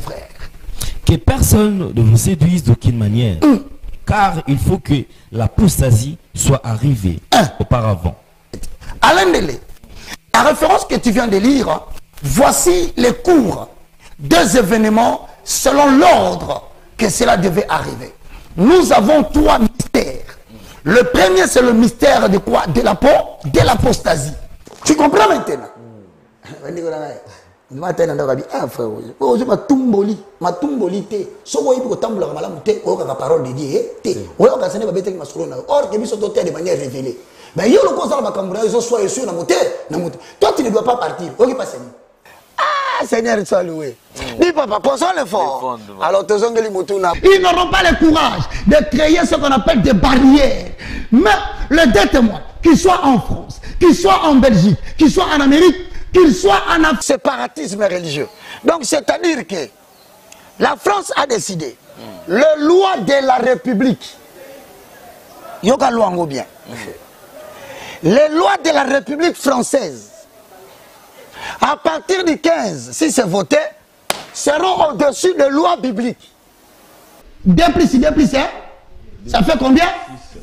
frère. Que personne ne vous séduise d'aucune manière, car il faut que l'apostasie soit arrivée auparavant. Alain Délé, la référence que tu viens de lire, voici les cours des événements selon l'ordre que cela devait arriver. Nous avons 3 mystères. Le premier, c'est le mystère de quoi? De l'apostasie. Tu comprends maintenant? Parole de Dieu. Or, de manière révélée. Mais toi, tu ne dois pas partir. Ah, Seigneur, sois loué. Dis papa, posons l'effort. Alors, ils n'auront pas le courage de créer ce qu'on appelle des barrières. Mais les deux témoins, qu'ils soient en France, qu'ils soient en Belgique, qu'ils soient en Amérique, qu'ils soient en Afrique. Séparatisme religieux. Donc, c'est-à-dire que la France a décidé, le loi de la République, yoga loi en bien. Les lois de la République française, à partir du 15, si c'est voté, seront au-dessus des lois bibliques. 2 plus 2 plus 1, ça fait combien?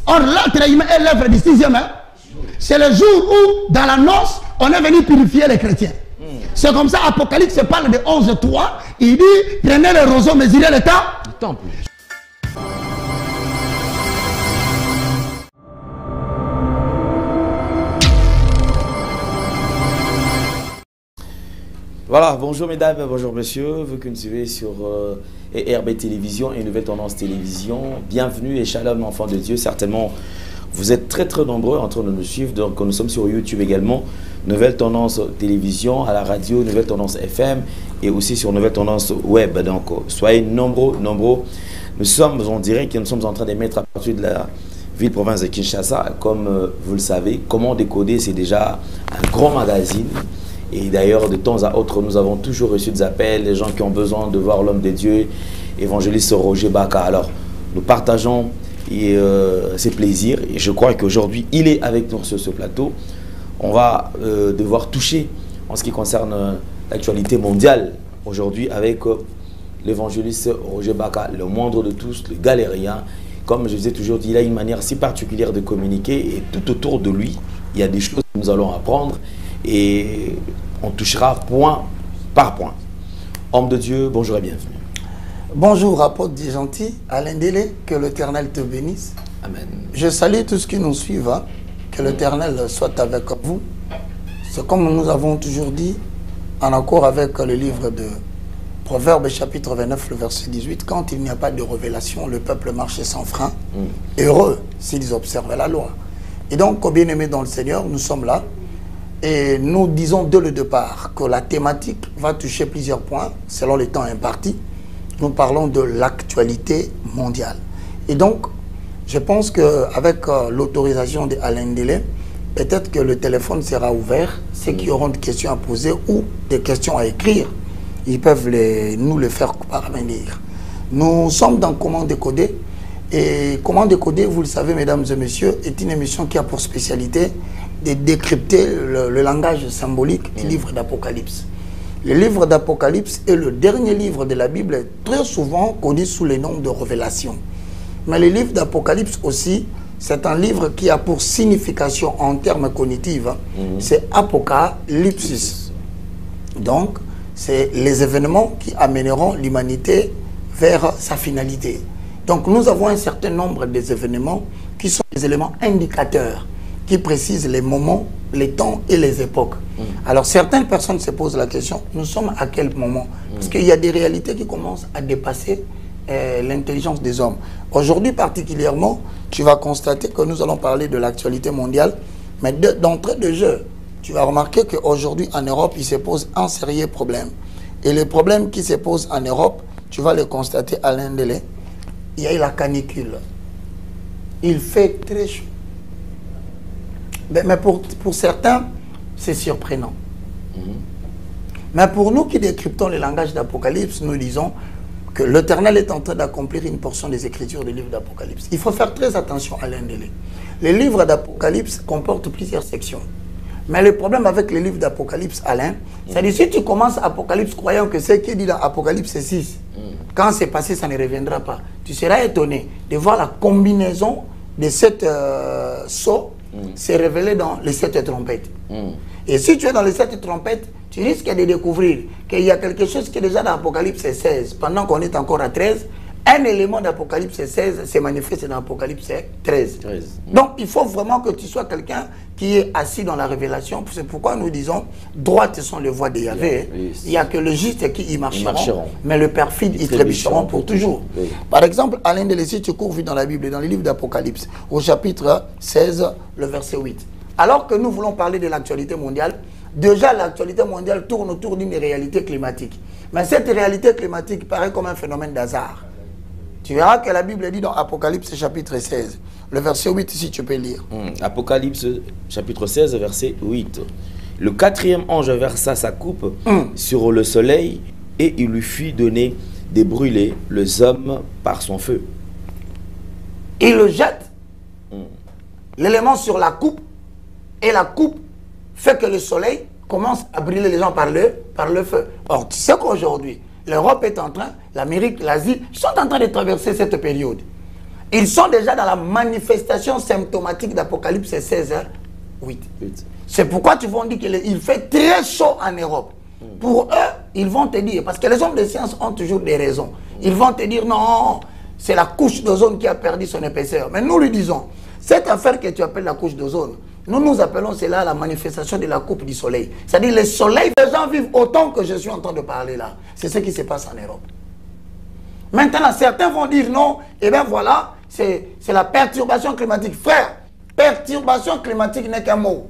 Or, l'être humain est l'œuvre du 6e. C'est le jour où, dans la noce, on est venu purifier les chrétiens. C'est comme ça, Apocalypse parle de 11.3. Il dit, prenez le roseau, mesurez le temps. Le temple. Voilà, bonjour mesdames, bonjour messieurs, vous qui nous suivez sur RB Télévision et Nouvelle Tendance Télévision, bienvenue et shalom enfants de Dieu. Certainement vous êtes très nombreux en train de nous suivre, donc nous sommes sur YouTube également, Nouvelle Tendance Télévision, à la radio, Nouvelle Tendance FM et aussi sur Nouvelle Tendance Web, donc soyez nombreux. Nous sommes en direct et nous sommes en train d'émettre à partir de la ville-province de Kinshasa. Comme vous le savez, Comment décoder, c'est déjà un grand magazine. Et d'ailleurs, de temps à autre, nous avons toujours reçu des appels, les gens qui ont besoin de voir l'homme de Dieu, évangéliste Roger Baka. Alors, nous partageons ses plaisirs et je crois qu'aujourd'hui, il est avec nous sur ce plateau. On va devoir toucher en ce qui concerne l'actualité mondiale aujourd'hui avec l'évangéliste Roger Baka, le moindre de tous, le galérien. Comme je vous ai toujours dit, il a une manière si particulière de communiquer et tout autour de lui, il y a des choses que nous allons apprendre. Et on touchera point par point. Homme de Dieu, bonjour et bienvenue. Bonjour, apôtre dit gentil, Alain Délé, que l'Éternel te bénisse. Amen. Je salue tous qui nous suivent, hein, que l'Éternel soit avec vous. C'est comme nous avons toujours dit, en accord avec le livre de Proverbes, chapitre 29, le verset 18, quand il n'y a pas de révélation, le peuple marche sans frein. Heureux s'ils observent la loi. Et donc, bien-aimés dans le Seigneur, nous sommes là. Et nous disons dès le départ que la thématique va toucher plusieurs points selon les temps impartis. Nous parlons de l'actualité mondiale. Et donc, je pense qu'avec l'autorisation d'Alain Délé, peut-être que le téléphone sera ouvert. Ceux qui auront des questions à poser ou des questions à écrire, ils peuvent nous le faire parvenir. Nous sommes dans Comment décoder. Et Comment décoder, vous le savez, mesdames et messieurs, est une émission qui a pour spécialité de décrypter le langage symbolique du livre d'Apocalypse. Le livre d'Apocalypse est le dernier livre de la Bible, très souvent connu sous le nom de Révélation. Mais le livre d'Apocalypse aussi, c'est un livre qui a pour signification en termes cognitifs, c'est apocalypsis. Donc, c'est les événements qui amèneront l'humanité vers sa finalité. Donc, nous avons un certain nombre des événements qui sont des éléments indicateurs qui précisent les moments, les temps et les époques. Alors, certaines personnes se posent la question, nous sommes à quel moment? Parce qu'il y a des réalités qui commencent à dépasser l'intelligence des hommes. Aujourd'hui particulièrement, tu vas constater que nous allons parler de l'actualité mondiale, mais d'entrée de jeu, tu vas remarquer qu'aujourd'hui en Europe, il se pose un sérieux problème. Et les problèmes qui se posent en Europe, tu vas les constater à Alain Délé. Il y a eu la canicule. Il fait très chaud. Mais pour certains, c'est surprenant. Mais pour nous qui décryptons le langage d'Apocalypse, nous disons que l'Éternel est en train d'accomplir une portion des Écritures du livre d'Apocalypse. Il faut faire très attention à Alain Délé. Le livre d'Apocalypse comporte plusieurs sections. Mais le problème avec les livres d'Apocalypse, Alain, c'est-à-dire si tu commences Apocalypse croyant que ce qui est dit dans Apocalypse 6, quand c'est passé, ça ne reviendra pas. Tu seras étonné de voir la combinaison de cette sceaux s'est révélée dans les 7 trompettes. Et si tu es dans les 7 trompettes, tu risques de découvrir qu'il y a quelque chose qui est déjà dans Apocalypse 16, pendant qu'on est encore à 13. Un élément d'Apocalypse 16 se manifeste dans Apocalypse 13. Donc, il faut vraiment que tu sois quelqu'un qui est assis dans la révélation. C'est pourquoi nous disons, droites sont les voies de Yahvé. Il n'y a que le juste qui y marcheront, mais le perfide, ils trébucheront pour toujours. Par exemple, Alain Delessy, tu cours vite dans la Bible, dans le livre d'Apocalypse, au chapitre 16, le verset 8. Alors que nous voulons parler de l'actualité mondiale, déjà l'actualité mondiale tourne autour d'une réalité climatique. Mais cette réalité climatique paraît comme un phénomène d'hasard. Tu verras que la Bible dit dans Apocalypse chapitre 16, le verset 8, si tu peux lire. Apocalypse chapitre 16, verset 8. Le 4e ange versa sa coupe sur le soleil et il lui fit donner de brûler les hommes par son feu. Il le jette, l'élément sur la coupe, et la coupe fait que le soleil commence à brûler les gens par le feu. Or, tu sais qu'aujourd'hui, l'Europe est en train, l'Amérique, l'Asie, sont en train de traverser cette période. Ils sont déjà dans la manifestation symptomatique d'Apocalypse 16, 8. C'est pourquoi tu vas dire qu'il fait très chaud en Europe. Pour eux, ils vont te dire, parce que les hommes de science ont toujours des raisons, ils vont te dire non, c'est la couche d'ozone qui a perdu son épaisseur. Mais nous lui disons, cette affaire que tu appelles la couche d'ozone, nous appelons cela la manifestation de la coupe du soleil. C'est-à-dire le soleil, les gens vivent autant que je suis en train de parler là. C'est ce qui se passe en Europe. Maintenant, certains vont dire non, et bien voilà, c'est la perturbation climatique. Frère, perturbation climatique n'est qu'un mot.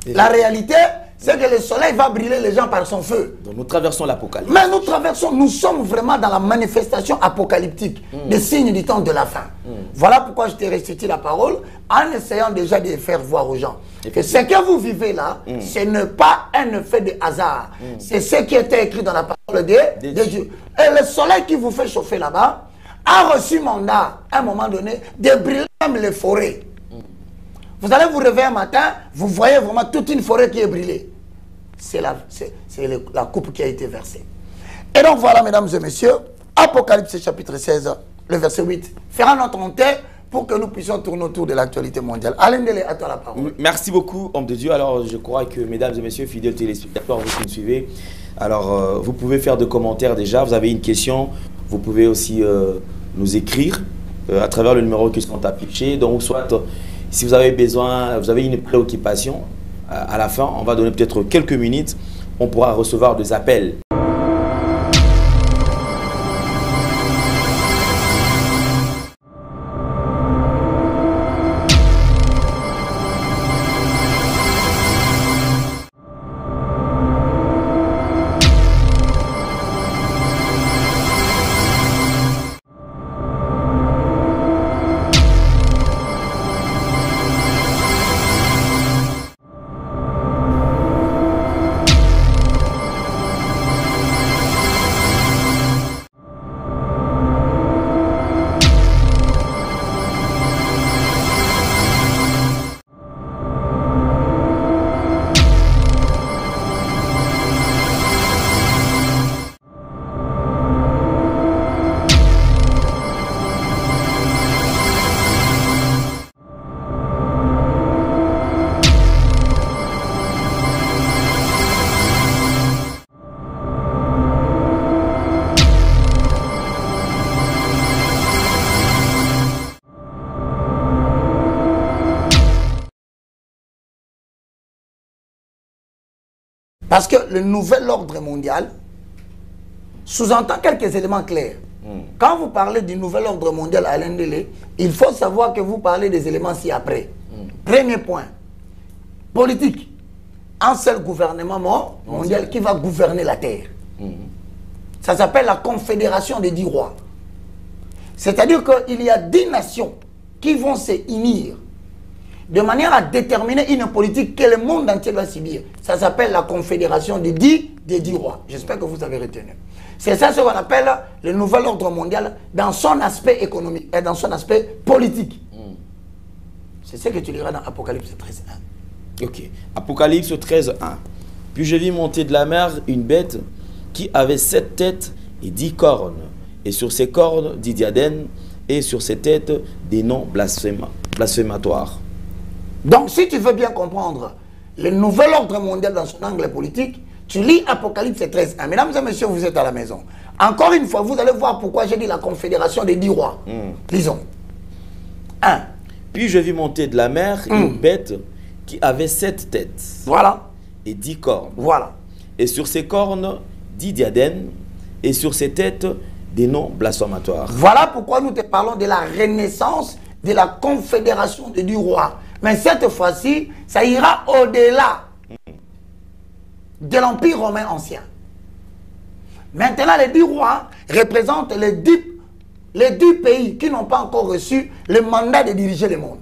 La réalité, c'est que le soleil va brûler les gens par son feu. Donc nous traversons l'apocalypse. Mais nous sommes vraiment dans la manifestation apocalyptique, des signes du temps de la fin. Voilà pourquoi je t'ai restitué la parole, en essayant déjà de faire voir aux gens que ce que vous vivez là, ce n'est pas un effet de hasard. C'est ce qui était écrit dans la parole de Dieu. Et le soleil qui vous fait chauffer là-bas a reçu mandat, à un moment donné, de brûler même les forêts. Vous allez vous réveiller un matin, vous voyez vraiment toute une forêt qui est brûlée. C'est la coupe qui a été versée. Et donc voilà, mesdames et messieurs, Apocalypse chapitre 16, le verset 8, fera notre montée pour que nous puissions tourner autour de l'actualité mondiale. Alain Delé, à toi la parole. Merci beaucoup, homme de Dieu. Alors, je crois que, mesdames et messieurs, fidèles téléspectateurs, vous qui me suivez, alors, vous pouvez faire des commentaires déjà. Vous avez une question, vous pouvez aussi nous écrire à travers le numéro qui sont affichés. Donc, soit... Si vous avez besoin, vous avez une préoccupation, à la fin, on va donner peut-être quelques minutes, on pourra recevoir des appels. Parce que le nouvel ordre mondial sous-entend quelques éléments clairs. Quand vous parlez du nouvel ordre mondial à Alain Delé, il faut savoir que vous parlez des éléments ci-après. Premier point, politique. Un seul gouvernement mondial qui va gouverner la Terre. Ça s'appelle la Confédération des 10 rois. C'est-à-dire qu'il y a 10 nations qui vont se unir de manière à déterminer une politique que le monde entier va subir. Ça s'appelle la Confédération des 10 rois. J'espère que vous avez retenu. C'est ça ce qu'on appelle le nouvel ordre mondial dans son aspect économique et dans son aspect politique. C'est ce que tu liras dans Apocalypse 13, 1. Ok. Apocalypse 13, 1. Puis je vis monter de la mer une bête qui avait 7 têtes et 10 cornes. Et sur ses cornes 10 diadèmes et sur ses têtes des noms blasphématoires. Donc si tu veux bien comprendre le nouvel ordre mondial dans son angle politique, tu lis Apocalypse 13, 1. Mesdames et messieurs, vous êtes à la maison. Encore une fois, vous allez voir pourquoi j'ai dit la confédération des 10 rois. Lisons. 1. Puis je vis monter de la mer une bête qui avait 7 têtes. Voilà. Et 10 cornes. Voilà. Et sur ses cornes 10 diadèmes et sur ses têtes des noms blasphématoires. Voilà pourquoi nous te parlons de la renaissance de la confédération des 10 rois. Mais cette fois-ci, ça ira au-delà de l'Empire romain ancien. Maintenant, les 10 rois représentent les 10 pays qui n'ont pas encore reçu le mandat de diriger le monde.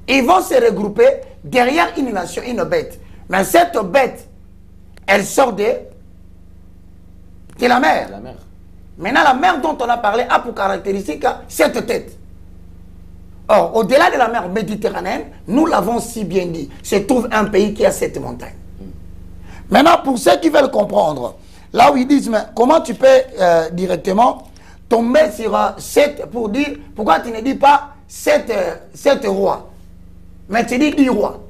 Ils vont se regrouper derrière une nation, une bête. Mais cette bête, elle sort de la mer. La mer. Maintenant, la mer dont on a parlé a pour caractéristique 7 têtes. Or, au-delà de la mer Méditerranéenne, nous l'avons si bien dit, se trouve un pays qui a 7 montagnes. Maintenant, pour ceux qui veulent comprendre, là où ils disent, mais comment tu peux directement tomber sur 7 pour dire, pourquoi tu ne dis pas 7 rois, mais tu dis 10 rois.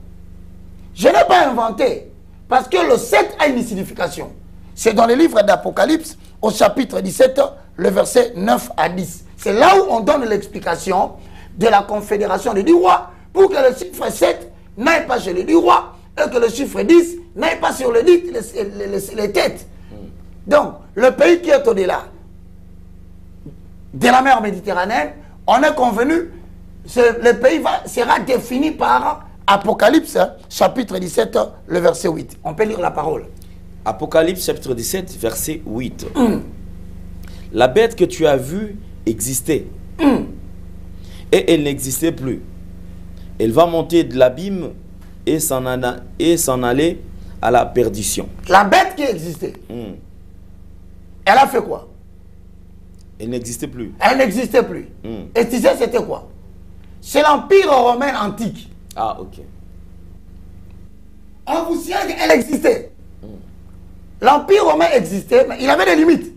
Je n'ai pas inventé, parce que le 7 a une signification. C'est dans le livre d'Apocalypse, au chapitre 17, le verset 9 à 10. C'est là où on donne l'explication de la confédération des 10 rois, pour que le chiffre 7 n'aille pas chez les 10 rois, et que le chiffre 10 n'aille pas sur les têtes. Donc, le pays qui est au-delà de la mer Méditerranée, on est convenu, le pays sera défini par Apocalypse, chapitre 17, le verset 8. On peut lire la parole. Apocalypse, chapitre 17, verset 8. La bête que tu as vue existait. Et elle n'existait plus. Elle va monter de l'abîme et s'en aller à la perdition. La bête qui existait, elle a fait quoi? Elle n'existait plus. Elle n'existait plus. Et tu sais c'était quoi? C'est l'Empire romain antique. Ah, ok. On vous signale qu'elle existait. L'Empire romain existait, mais il avait des limites.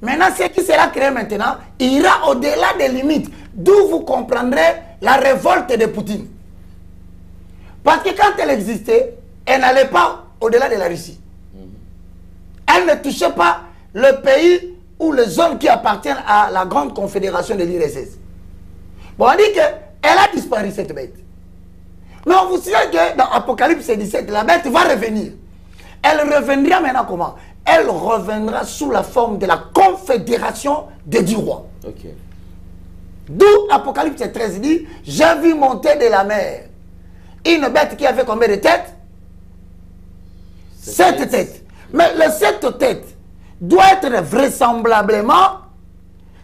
Maintenant, ce qui sera créé maintenant, ira au-delà des limites. D'où vous comprendrez la révolte de Poutine. Parce que quand elle existait, elle n'allait pas au-delà de la Russie. Elle ne touchait pas le pays ou les zones qui appartiennent à la grande confédération de l'URSS. Bon, on dit qu'elle a disparu, cette bête. Mais on vous signale que dans Apocalypse 17, la bête va revenir. Elle reviendra maintenant comment? Elle reviendra sous la forme de la confédération des 10 rois. Ok. D'où Apocalypse 13 dit, j'ai vu monter de la mer une bête qui avait combien de têtes? 7 têtes. Mais les 7 têtes doit être vraisemblablement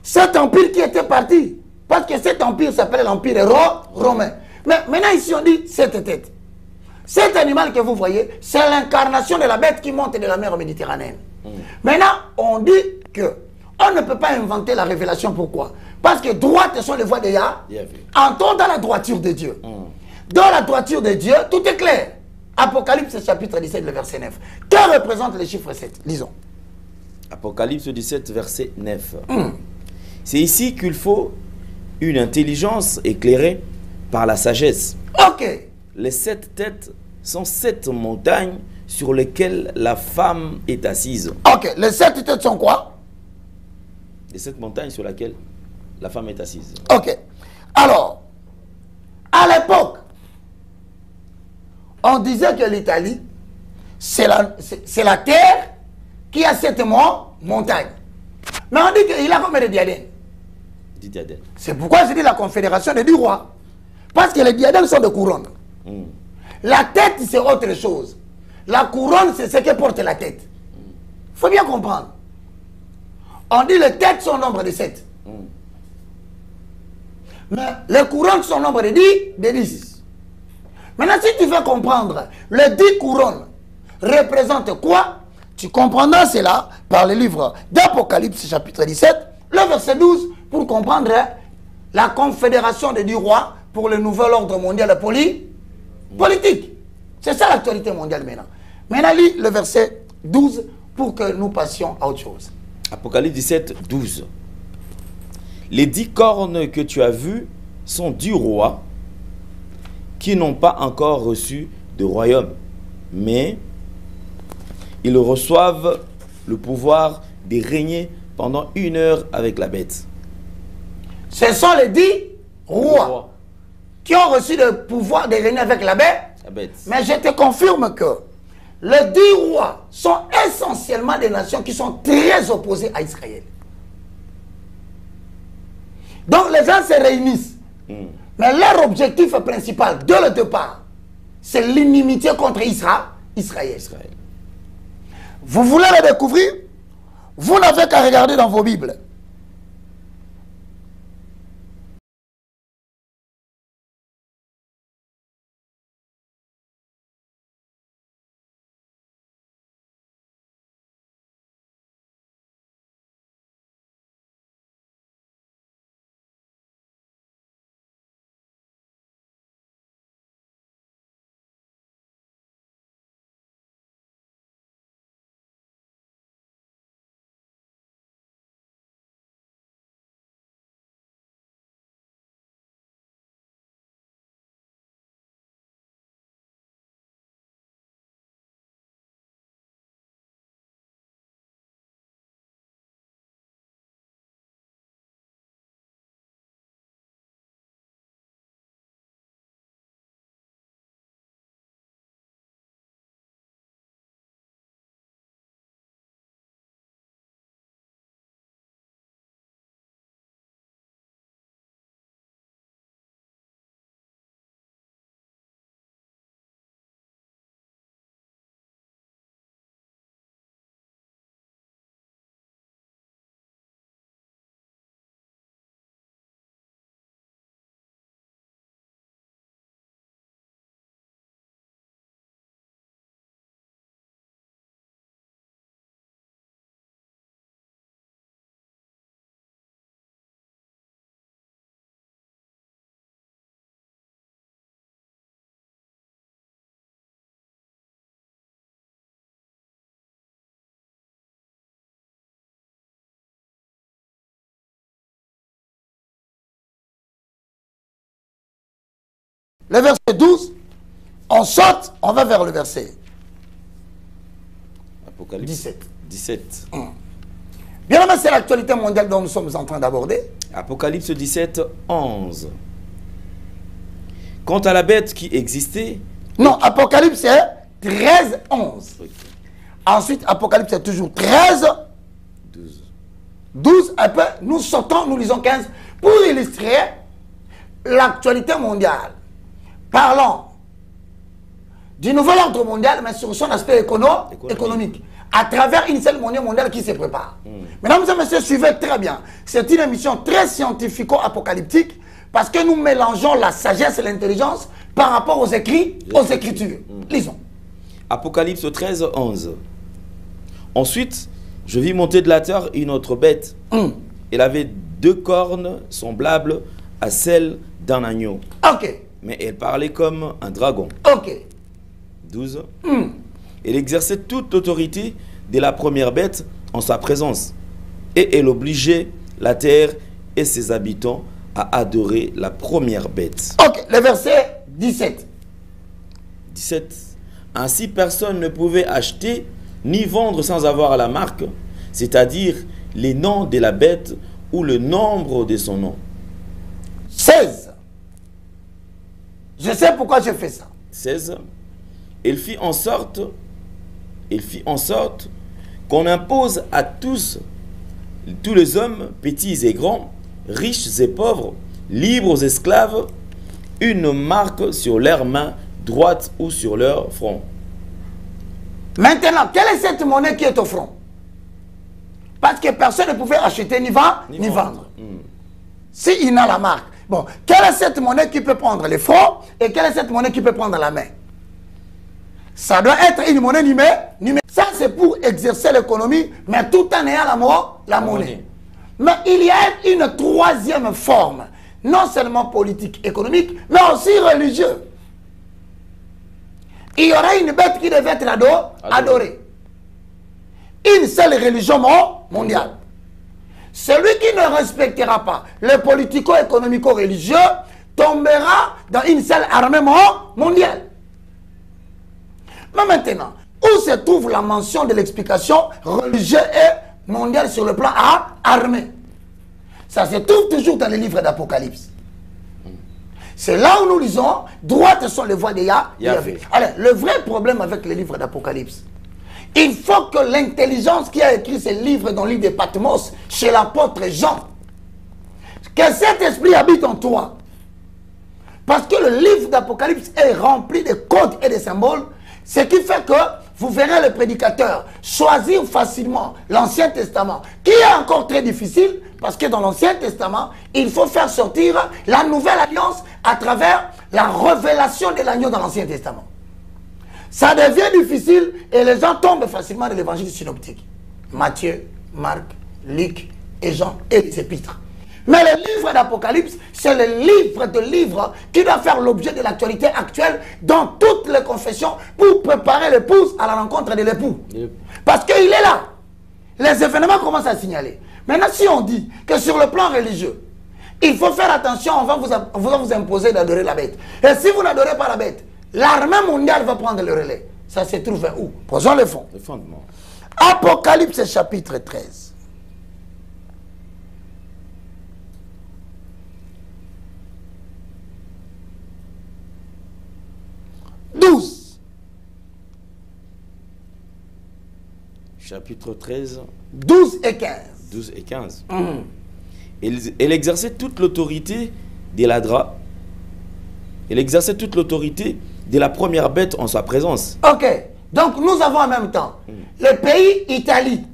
cet empire qui était parti. Parce que cet empire s'appelle l'empire romain. Mais maintenant ici on dit 7 têtes. Cet animal que vous voyez, c'est l'incarnation de la bête qui monte de la mer Méditerranéenne. Maintenant, on dit que on ne peut pas inventer la révélation. Pourquoi? Parce que droites sont les voies de Yahvé. Entrons dans la droiture de Dieu. Dans la droiture de Dieu, tout est clair. Apocalypse chapitre 17, le verset 9. Que représente le chiffre 7? Lisons. Apocalypse 17, verset 9. C'est ici qu'il faut une intelligence éclairée par la sagesse. Ok. Les 7 têtes sont 7 montagnes sur lesquelles la femme est assise. Ok. Les 7 têtes sont quoi? Les 7 montagnes sur lesquelles la femme est assise. Ok. Alors, à l'époque, on disait que l'Italie, c'est la terre qui a 7 montagnes. Mais on dit qu'il a combien de diadèmes? 10 diadèmes. C'est pourquoi je dis la confédération des 10 rois. Parce que les diadèmes sont des couronnes. La tête, c'est autre chose. La couronne, c'est ce que porte la tête. Il faut bien comprendre. On dit les têtes sont nombre de 7. Mais les couronnes sont nombre de 10. Maintenant, si tu veux comprendre, les 10 couronnes représentent quoi? Tu comprendras cela par le livre d'Apocalypse chapitre 17, le verset 12, pour comprendre la confédération des 10 rois, pour le nouvel ordre mondial politique. C'est ça l'actualité mondiale maintenant. Maintenant, lis le verset 12 pour que nous passions à autre chose. Apocalypse 17, 12. Les 10 cornes que tu as vues sont du roi qui n'ont pas encore reçu de royaume, mais ils reçoivent le pouvoir de régner pendant 1 heure avec la bête. Ce sont les 10 rois qui ont reçu le pouvoir de régner avec la bête. Mais je te confirme que les 10 rois sont essentiellement des nations qui sont très opposées à Israël. Donc les gens se réunissent. Mais leur objectif principal, dès le départ, c'est l'inimitié contre Israël. Vous voulez le découvrir? Vous n'avez qu'à regarder dans vos Bibles. Le verset 12, on saute, on va vers le verset Apocalypse 17. Bien évidemment, c'est l'actualité mondiale dont nous sommes en train d'aborder. Apocalypse 17, 11. Quant à la bête qui existait... Non, Apocalypse c'est 13, 11. Okay. Ensuite, Apocalypse c'est toujours 13, 12. Après, nous sautons, nous lisons 15 pour illustrer l'actualité mondiale. Parlons du nouvel ordre mondial, mais sur son aspect économique, à travers une seule monnaie mondiale qui se prépare. Mesdames et messieurs, suivez très bien. C'est une émission très scientifico-apocalyptique parce que nous mélangeons la sagesse et l'intelligence par rapport aux Écritures. Lisons. Apocalypse 13, 11. Ensuite, je vis monter de la terre une autre bête. Elle avait 2 cornes semblables à celles d'un agneau. Ok. Mais elle parlait comme un dragon. Ok. 12. Elle exerçait toute l'autorité de la première bête en sa présence. Et elle obligeait la terre et ses habitants à adorer la première bête. Ok, le verset 17. 17. Ainsi, personne ne pouvait acheter ni vendre sans avoir la marque, c'est-à-dire les noms de la bête ou le nombre de son nom. 16. Je sais pourquoi je fais ça. 16. Il fit en sorte qu'on impose à tous les hommes, petits et grands, riches et pauvres, libres et esclaves, une marque sur leur main droite ou sur leur front. Maintenant, quelle est cette monnaie qui est au front? Parce que personne ne pouvait acheter ni vendre. S'il n'a la marque. Bon, quelle est cette monnaie qui peut prendre le front et quelle est cette monnaie qui peut prendre la main? Ça doit être une monnaie numérique. Ça, c'est pour exercer l'économie, mais tout en ayant la monnaie. Mais il y a une troisième forme. non seulement politique, économique, mais aussi religieux. Il y aura une bête qui devait être adorée. Une seule religion mondiale. Celui qui ne respectera pas le politico-économico-religieux tombera dans une seule armée mondiale. Mais maintenant, où se trouve la mention de l'explication religieuse et mondiale sur le plan armé? Ça se trouve toujours dans les livres d'Apocalypse. C'est là où nous lisons, droites sont les voies de Yahvé. Alors, le vrai problème avec les livres d'Apocalypse, il faut que l'intelligence qui a écrit ces livres dans l'île de Patmos, chez l'apôtre Jean, que cet esprit habite en toi. Parce que le livre d'Apocalypse est rempli de codes et de symboles, ce qui fait que vous verrez le prédicateur choisir facilement l'Ancien Testament, qui est encore très difficile, parce que dans l'Ancien Testament, il faut faire sortir la nouvelle alliance à travers la révélation de l'agneau dans l'Ancien Testament. Ça devient difficile et les gens tombent facilement de l'évangile synoptique. Matthieu, Marc, Luc et Jean et les épîtres. Mais le livre d'Apocalypse, c'est le livre de livres qui doit faire l'objet de l'actualité actuelle dans toutes les confessions pour préparer l'épouse à la rencontre de l'époux. Parce qu'il est là. Les événements commencent à signaler. Maintenant, si on dit que sur le plan religieux, il faut faire attention, on va vous imposer d'adorer la bête. Et si vous n'adorez pas la bête, l'armée mondiale va prendre le relais. Ça se trouve où? Posons le fond. Le fondement. Apocalypse chapitre 13. 12. Chapitre 13. 12 et 15. 12 et 15. Elle exerçait toute l'autorité de Elle exerçait toute l'autorité de la première bête en sa présence. Ok. Donc nous avons en même temps le pays Italie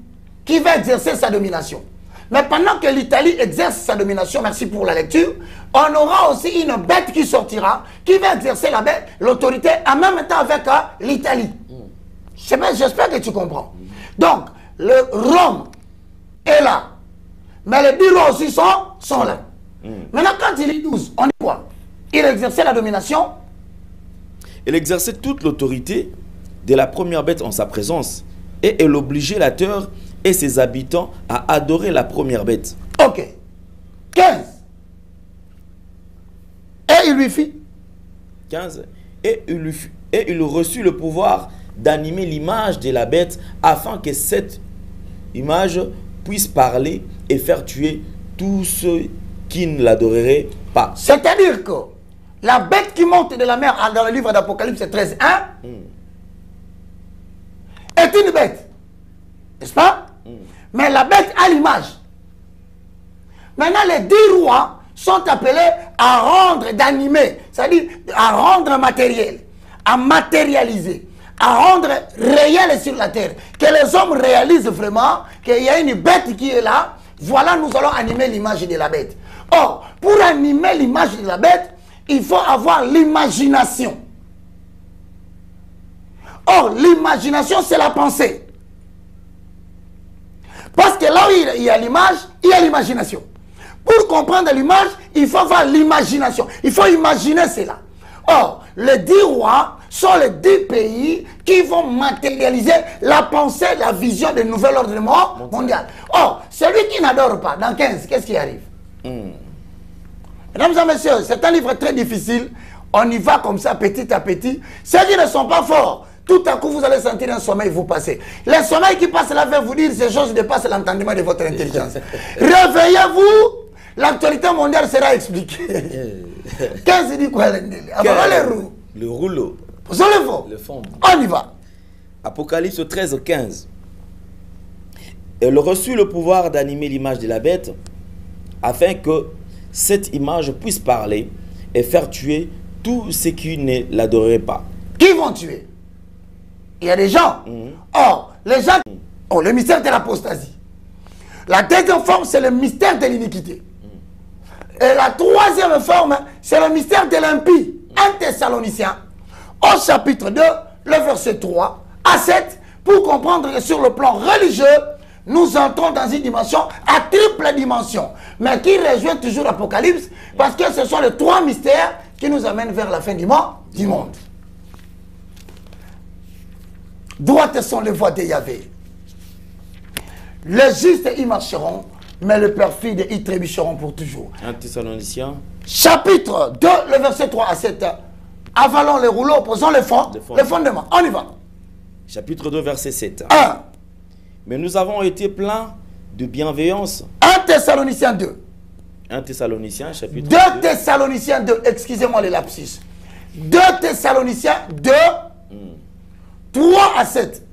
qui va exercer sa domination. Mais pendant que l'Italie exerce sa domination, merci pour la lecture, on aura aussi une bête qui sortira, qui va exercer l'autorité en même temps avec l'Italie. J'espère que tu comprends. Donc, le Rome est là. Mais les 10 rois aussi sont là. Maintenant, quand il dit 12, on dit quoi? Il exerçait la domination. Elle exerçait toute l'autorité de la première bête en sa présence. Et elle obligeait la terre et ses habitants à adorer la première bête. Ok. 15. Et il lui fit. 15. Et il reçut le pouvoir d'animer l'image de la bête afin que cette image puisse parler et faire tuer tous ceux qui ne l'adoreraient pas. C'est-à-dire que la bête qui monte de la mer dans le livre d'Apocalypse 13, 1 est une bête. N'est-ce pas? Mais la bête a l'image. Maintenant, les 10 rois sont appelés à rendre, d'animer, c'est-à-dire à rendre matériel, à matérialiser, à rendre réel sur la terre. Que les hommes réalisent vraiment qu'il y a une bête qui est là. Voilà, nous allons animer l'image de la bête. Or, pour animer l'image de la bête, il faut avoir l'imagination. Or, l'imagination, c'est la pensée. Parce que là où il y a l'image, il y a l'imagination. Pour comprendre l'image, il faut avoir l'imagination. Il faut imaginer cela. Or, les 10 rois sont les 10 pays qui vont matérialiser la pensée, la vision du nouvel ordre mondial. Or, celui qui n'adore pas, dans 15, qu'est-ce qui arrive? Mesdames et messieurs, c'est un livre très difficile. On y va comme ça, petit à petit. Ceux qui ne sont pas forts, tout à coup, vous allez sentir un sommeil vous passer. Le sommeil qui passe là va vous dire ces choses dépassent l'entendement de votre intelligence. Réveillez-vous, l'actualité mondiale sera expliquée. 15 dit quoi? Le rouleau. Le fond. On y va. Apocalypse 13, 15. Elle reçut le pouvoir d'animer l'image de la bête afin que cette image puisse parler et faire tuer tous ceux qui ne l'adoreraient pas. Qui vont tuer? Il y a des gens. Or, les gens ont le mystère de l'apostasie. La deuxième forme, c'est le mystère de l'iniquité. Et la troisième forme, c'est le mystère de l'impie. 1 Thessaloniciens, au chapitre 2, le verset 3 à 7, pour comprendre que sur le plan religieux, nous entrons dans une dimension à triple dimension, mais qui rejoint toujours l'Apocalypse, parce que ce sont les trois mystères qui nous amènent vers la fin du monde. Droites sont les voies de Yahvé. Les justes y marcheront, mais les perfides y trébucheront pour toujours. 1 Thessaloniciens. Chapitre 2, le verset 3 à 7. Avalons les rouleaux, posons les fondements. On y va. Chapitre 2, verset 7. 1. Mais nous avons été pleins de bienveillance. 1 Thessaloniciens 2. 1 Thessaloniciens, chapitre 2 2. Thessaloniciens 2, excusez-moi les lapsus. 2 Thessaloniciens 2, 3 à 7.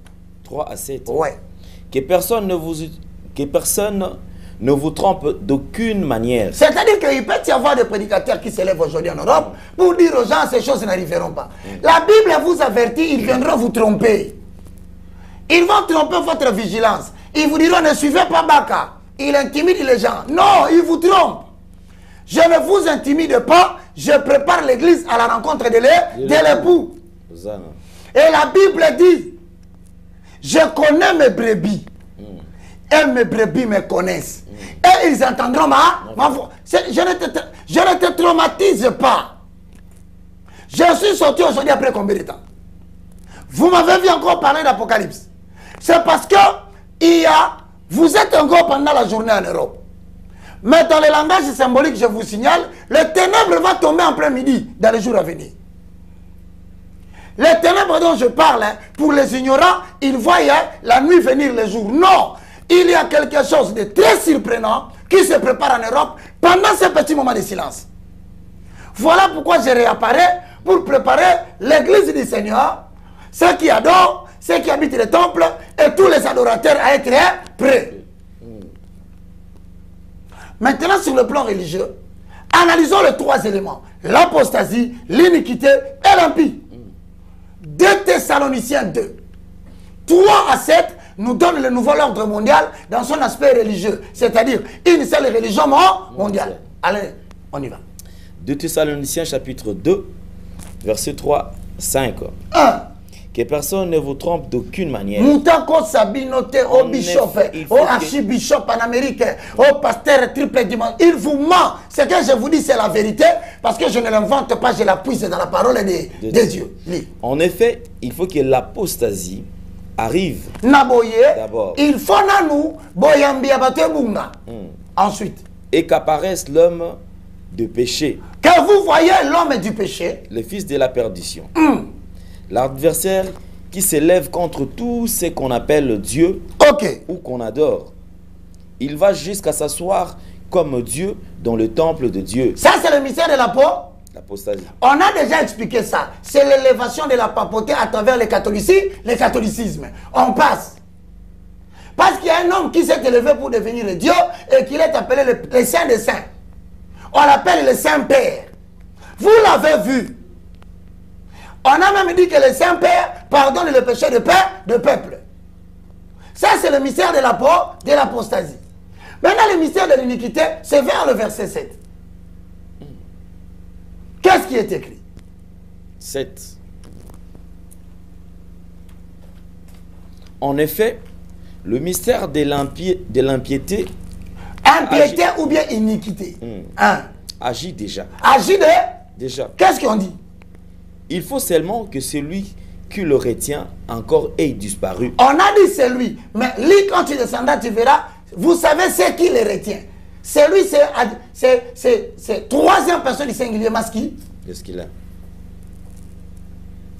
3 à 7. Ouais. Que personne ne vous trompe d'aucune manière. C'est-à-dire qu'il peut y avoir des prédicateurs qui s'élèvent aujourd'hui en Europe pour dire aux gens ces choses n'arriveront pas. La Bible vous avertit, ils viendront vous tromper. Ils vont tromper votre vigilance. Ils vous diront ne suivez pas Baka. Il intimide les gens. Non, ils vous trompent. Je ne vous intimide pas, je prépare l'église à la rencontre de l'époux. Et la Bible dit, je connais mes brebis. Et mes brebis me connaissent. Et ils entendront ma voix. Je ne te traumatise pas. Je suis sorti aujourd'hui après combien de temps? Vous m'avez vu encore parler d'Apocalypse. C'est parce que vous êtes encore pendant la journée en Europe. Mais dans le langage symbolique, je vous signale, le ténèbre va tomber en plein midi dans les jours à venir. Les ténèbres dont je parle, pour les ignorants, ils voient la nuit venir le jour. Non, il y a quelque chose de très surprenant qui se prépare en Europe pendant ce petit moment de silence. Voilà pourquoi je réapparais pour préparer l'église du Seigneur, ceux qui adorent, ceux qui habitent les temples et tous les adorateurs à être prêts. Maintenant, sur le plan religieux, analysons les trois éléments. L'apostasie, l'iniquité et l'impie. 2 Thessaloniciens 2. 3 à 7 nous donne le nouvel ordre mondial dans son aspect religieux. C'est-à-dire une seule religion mondiale. Allez, on y va. 2 Thessaloniciens chapitre 2, verset 3, 5. 1. Que personne ne vous trompe d'aucune manière. Moutako Sabinote au bishop, au archibishop en Amérique, au pasteur triple dimanche. Il vous ment. Ce que je vous dis, c'est la vérité. Parce que je ne l'invente pas, je la puise dans la parole de Dieu. En effet, il faut que l'apostasie arrive. D'abord. Il faut na nous, boyambia batebunga. Ensuite. Et qu'apparaisse l'homme de péché. Que vous voyez l'homme du péché. Le fils de la perdition. L'adversaire qui s'élève contre tout ce qu'on appelle Dieu ou qu'on adore. Il va jusqu'à s'asseoir comme Dieu dans le temple de Dieu. Ça, c'est le mystère de l'apostasie. On a déjà expliqué ça. C'est l'élévation de la papauté à travers le catholicisme. On passe. Parce qu'il y a un homme qui s'est élevé pour devenir Dieu et qu'il est appelé le Saint des Saints. On l'appelle le Saint-Père. Vous l'avez vu. On a même dit que le Saint-Père pardonne le péché de peuple. Ça, c'est le mystère de l'apostasie. Maintenant, le mystère de l'iniquité, c'est vers le verset 7. Qu'est-ce qui est écrit? 7. En effet, le mystère de l'impiété. Impiété ou bien iniquité. Agit déjà. Agit déjà. Qu'est-ce qu'on dit? Il faut seulement que celui qui le retient encore ait disparu. On a dit c'est lui. Mais lui, quand tu descendras, tu verras. Vous savez c'est qui le retient. C'est lui, c'est troisième personne du singulier masculin. Qu'est-ce qu'il a?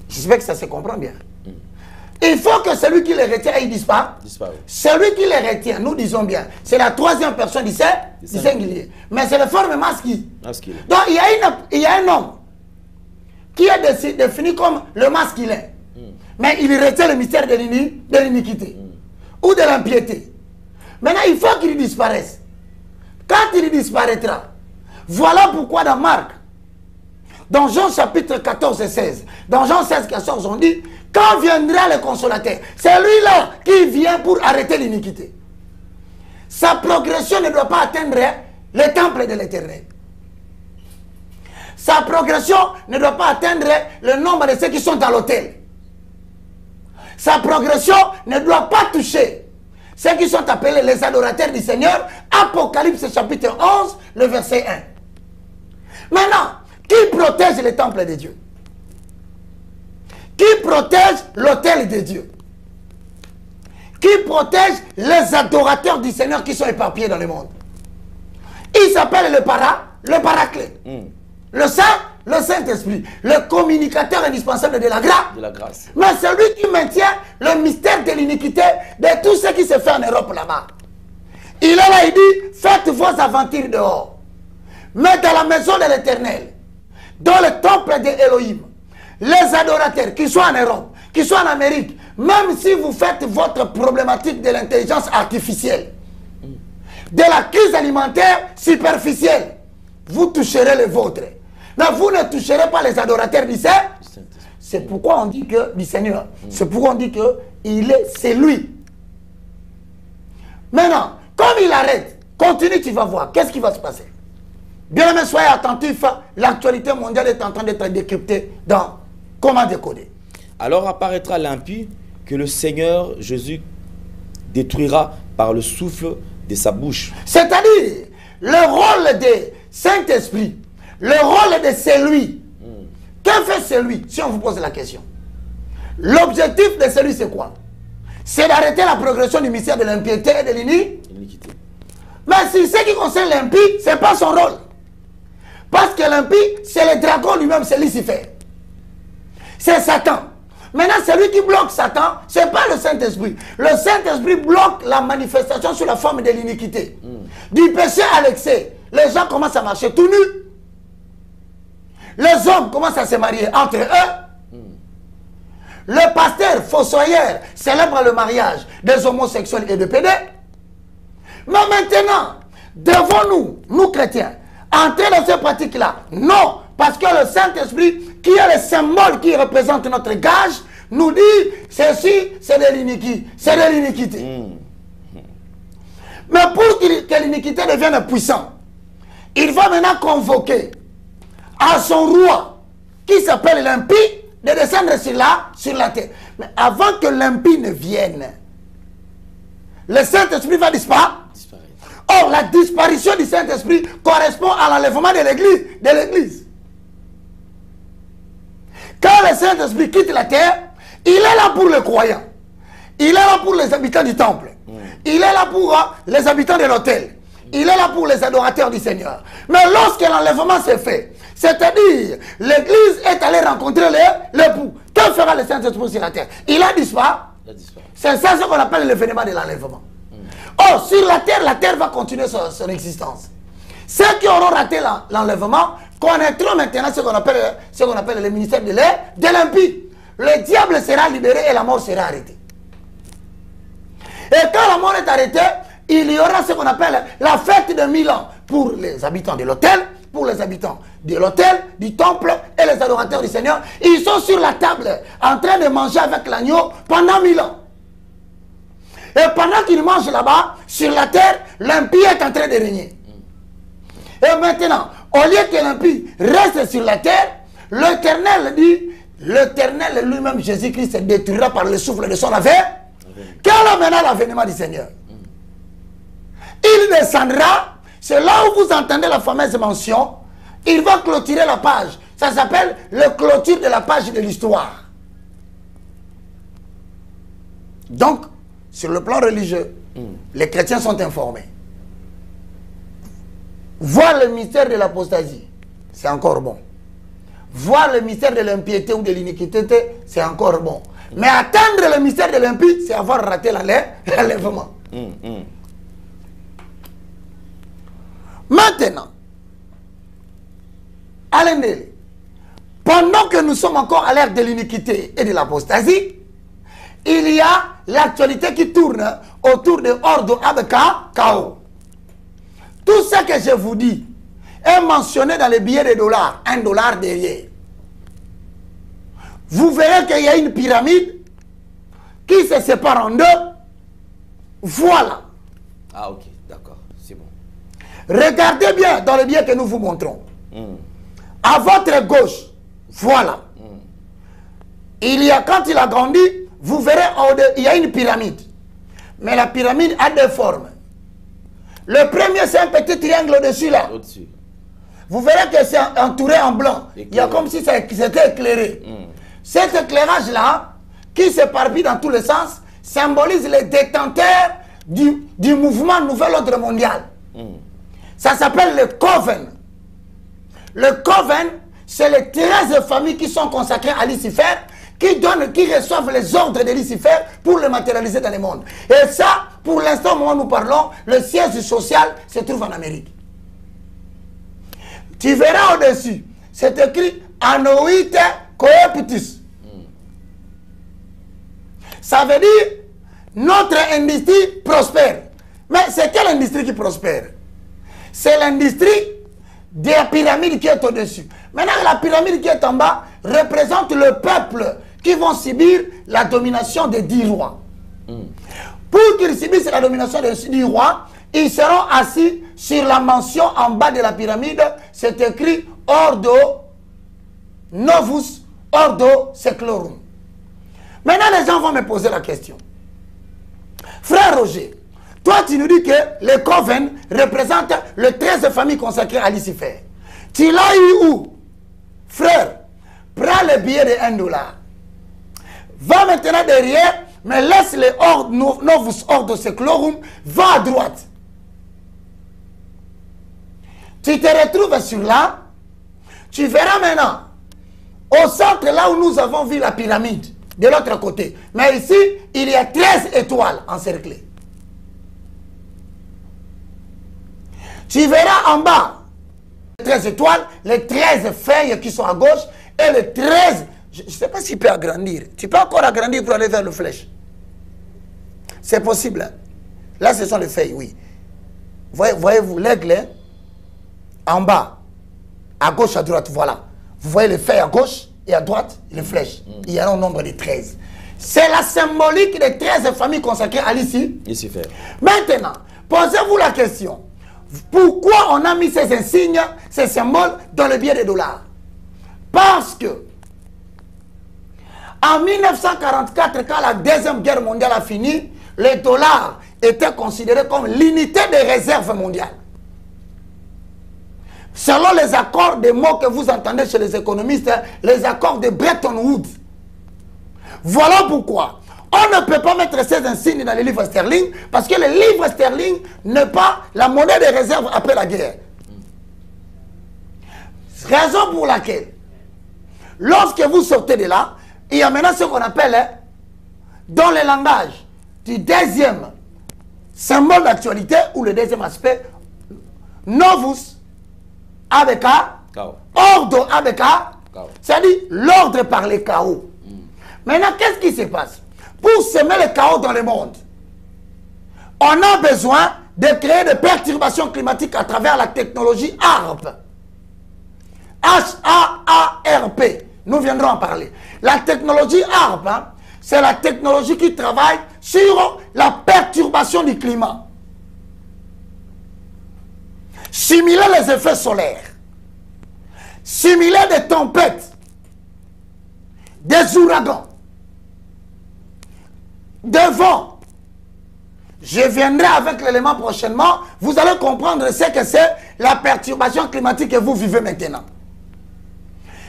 J'espère que ça se comprend bien. Il faut que celui qui le retient ait disparu. Celui qui le retient, nous disons bien, c'est la troisième personne du singulier. Mais c'est la forme masculine. Donc il y a un homme qui est défini comme le masculin. Mais il retient le mystère de l'iniquité ou de l'impiété. Maintenant, il faut qu'il disparaisse. Quand il disparaîtra, voilà pourquoi dans Marc, dans Jean chapitre 14 et 16, dans Jean 16, 14, on dit, quand viendra le consolateur, c'est lui-là qui vient pour arrêter l'iniquité. Sa progression ne doit pas atteindre le temple de l'Éternel. Sa progression ne doit pas atteindre le nombre de ceux qui sont à l'autel. Sa progression ne doit pas toucher ceux qui sont appelés les adorateurs du Seigneur. Apocalypse chapitre 11, le verset 1. Maintenant, qui protège le temple de Dieu? Qui protège l'autel de Dieu? Qui protège les adorateurs du Seigneur qui sont éparpillés dans le monde? Il s'appelle le paraclet. Le Saint-Esprit, le communicateur indispensable de la grâce. Mais celui qui maintient le mystère de l'iniquité de tout ce qui se fait en Europe là-bas. Il est là, il dit, faites vos aventures dehors. Mais dans la maison de l'Éternel, dans le temple d'Élohim, les adorateurs, qui soient en Europe, qui soient en Amérique, même si vous faites votre problématique de l'intelligence artificielle, de la crise alimentaire superficielle, vous toucherez les vôtres. Mais vous ne toucherez pas les adorateurs du Seigneur. C'est pourquoi on dit que, du Seigneur, c'est pourquoi on dit que c'est lui. Maintenant, comme il arrête, continue, tu vas voir, qu'est-ce qui va se passer? Bien aimé, soyez attentifs, l'actualité mondiale est en train d'être décryptée dans comment décoder. Alors apparaîtra l'impie que le Seigneur Jésus détruira par le souffle de sa bouche. C'est-à-dire, le rôle de Saint-Esprit, le rôle de celui. Que fait celui, si on vous pose la question? L'objectif de celui, c'est quoi? C'est d'arrêter la progression du mystère de l'impiété et de l'iniquité. Mais si ce qui concerne l'impie, ce n'est pas son rôle. Parce que l'impie, c'est le dragon lui-même, c'est Lucifer. C'est Satan. Maintenant, celui qui bloque Satan, ce n'est pas le Saint-Esprit. Le Saint-Esprit bloque la manifestation sous la forme de l'iniquité. Du péché à l'excès. Les gens commencent à marcher tout nus. Les hommes commencent à se marier entre eux. Le pasteur fossoyeur célèbre le mariage des homosexuels et de pédés. Mais maintenant, devons-nous, nous chrétiens, entrer dans ces pratiques-là? Non, parce que le Saint-Esprit, qui est le symbole qui représente notre gage, nous dit, ceci, c'est de l'iniquité. Mais pour que l'iniquité devienne puissante, il va maintenant convoquer à son roi, qui s'appelle l'impie, de descendre sur la terre. Mais avant que l'impie ne vienne, le Saint-Esprit va disparaître. Or, la disparition du Saint-Esprit correspond à l'enlèvement de l'Église. Quand le Saint-Esprit quitte la terre, il est là pour les croyants. Il est là pour les habitants du temple. Il est là pour les habitants de l'autel. Il est là pour les adorateurs du Seigneur. Mais lorsque l'enlèvement s'est fait, c'est-à-dire l'Église est allée rencontrer l'époux, que fera le Saint-Esprit sur la terre? Il a disparu. C'est ça ce qu'on appelle l'événement de l'enlèvement. Or, sur la terre va continuer son existence. Ceux qui auront raté l'enlèvement connaîtront maintenant ce qu'on appelle le ministère de l'impie. Le diable sera libéré et la mort sera arrêtée. Et quand la mort est arrêtée, il y aura ce qu'on appelle la fête de 1000 ans pour les habitants de l'autel, pour les habitants de l'autel, du temple et les adorateurs du Seigneur. Ils sont sur la table en train de manger avec l'agneau pendant 1000 ans. Et pendant qu'ils mangent là-bas, sur la terre, l'impie est en train de régner. Et maintenant, au lieu que l'impie reste sur la terre, l'Éternel dit, l'Éternel lui-même, Jésus-Christ, se détruira par le souffle de son avènement. Quel est maintenant l'avènement du Seigneur? Il descendra, c'est là où vous entendez la fameuse mention, il va clôturer la page. Ça s'appelle le clôture de la page de l'histoire. Donc, sur le plan religieux, les chrétiens sont informés. Voir le mystère de l'apostasie, c'est encore bon. Voir le mystère de l'impiété ou de l'iniquité, c'est encore bon. Mais atteindre le mystère de l'impie, c'est avoir raté l'enlèvement. Maintenant, allez, pendant que nous sommes encore à l'ère de l'iniquité et de l'apostasie, il y a l'actualité qui tourne autour de Ordo ab Chaos. Tout ce que je vous dis est mentionné dans les billets de dollars, $1 derrière. Vous verrez qu'il y a une pyramide qui se sépare en deux. Voilà. Ah ok, d'accord, c'est bon. Regardez bien dans le billet que nous vous montrons. À votre gauche, voilà. Il y a, quand il a grandi, vous verrez, il y a une pyramide. Mais la pyramide a deux formes. Le premier, c'est un petit triangle au-dessus là. Au-dessus. Vous verrez que c'est entouré en blanc. Éclairé. Il y a comme si c'était éclairé. Cet éclairage-là, qui s'éparpille dans tous les sens, symbolise les détenteurs du mouvement Nouvel Ordre Mondial. Ça s'appelle le Coven. Le Coven, c'est les 13 familles qui sont consacrées à Lucifer, qui reçoivent les ordres de Lucifer pour le matérialiser dans le monde. Et ça, pour l'instant, au moment où nous parlons, le siège social se trouve en Amérique. Tu verras au-dessus, c'est écrit Anoïte Coeptus. Ça veut dire notre industrie prospère. Mais c'est quelle industrie qui prospère? C'est l'industrie de la pyramide qui est au-dessus. Maintenant, la pyramide qui est en bas représente le peuple qui vont subir la domination des 10 rois. Pour qu'ils subissent la domination des 10 rois, ils seront assis sur la mention en bas de la pyramide. C'est écrit Ordo Novus Ordo Seclorum. Maintenant, les gens vont me poser la question. Frère Roger, toi, tu nous dis que le Coven représente les 13 familles consacrées à Lucifer. Tu l'as eu où? Frère, prends le billet de $1. Va maintenant derrière, mais laisse les Novus Ordo Seclorum, va à droite. Tu te retrouves sur là, tu verras maintenant, au centre là où nous avons vu la pyramide, de l'autre côté. Mais ici, il y a 13 étoiles encerclées. Tu verras en bas, les 13 étoiles, les 13 feuilles qui sont à gauche, et les 13... Je ne sais pas s'il peut agrandir. Tu peux encore agrandir pour aller vers le flèche. C'est possible. Hein? Là, ce sont les feuilles, oui. Voyez-vous l'aigle en bas, à gauche, à droite, voilà. Vous voyez les feuilles à gauche et à droite, les flèches. Il y a un nombre de 13. C'est la symbolique des 13 familles consacrées à Lucifer. Maintenant, posez-vous la question. Pourquoi on a mis ces insignes, ces symboles dans le billet des dollars? Parce que en 1944, quand la Deuxième Guerre mondiale a fini, le dollar était considéré comme l'unité de réserve mondiale. Selon les accords des mots que vous entendez chez les économistes, les accords de Bretton Woods. Voilà pourquoi on ne peut pas mettre ces insignes dans les livres sterling, parce que le livre sterling n'est pas la monnaie de réserve après la guerre. Raison pour laquelle, lorsque vous sortez de là, il y a maintenant ce qu'on appelle, dans le langage du deuxième symbole d'actualité, ou le deuxième aspect, Novus avec Ordo avec c'est-à-dire l'ordre par le chaos. Maintenant, qu'est-ce qui se passe? Pour semer le chaos dans le monde, on a besoin de créer des perturbations climatiques à travers la technologie HAARP. H-A-A-R-P. Nous viendrons en parler. La technologie HAARP, hein, c'est la technologie qui travaille sur la perturbation du climat. Simuler les effets solaires. Simuler des tempêtes. Des ouragans. Des vents. Je viendrai avec l'élément prochainement. Vous allez comprendre ce que c'est la perturbation climatique que vous vivez maintenant.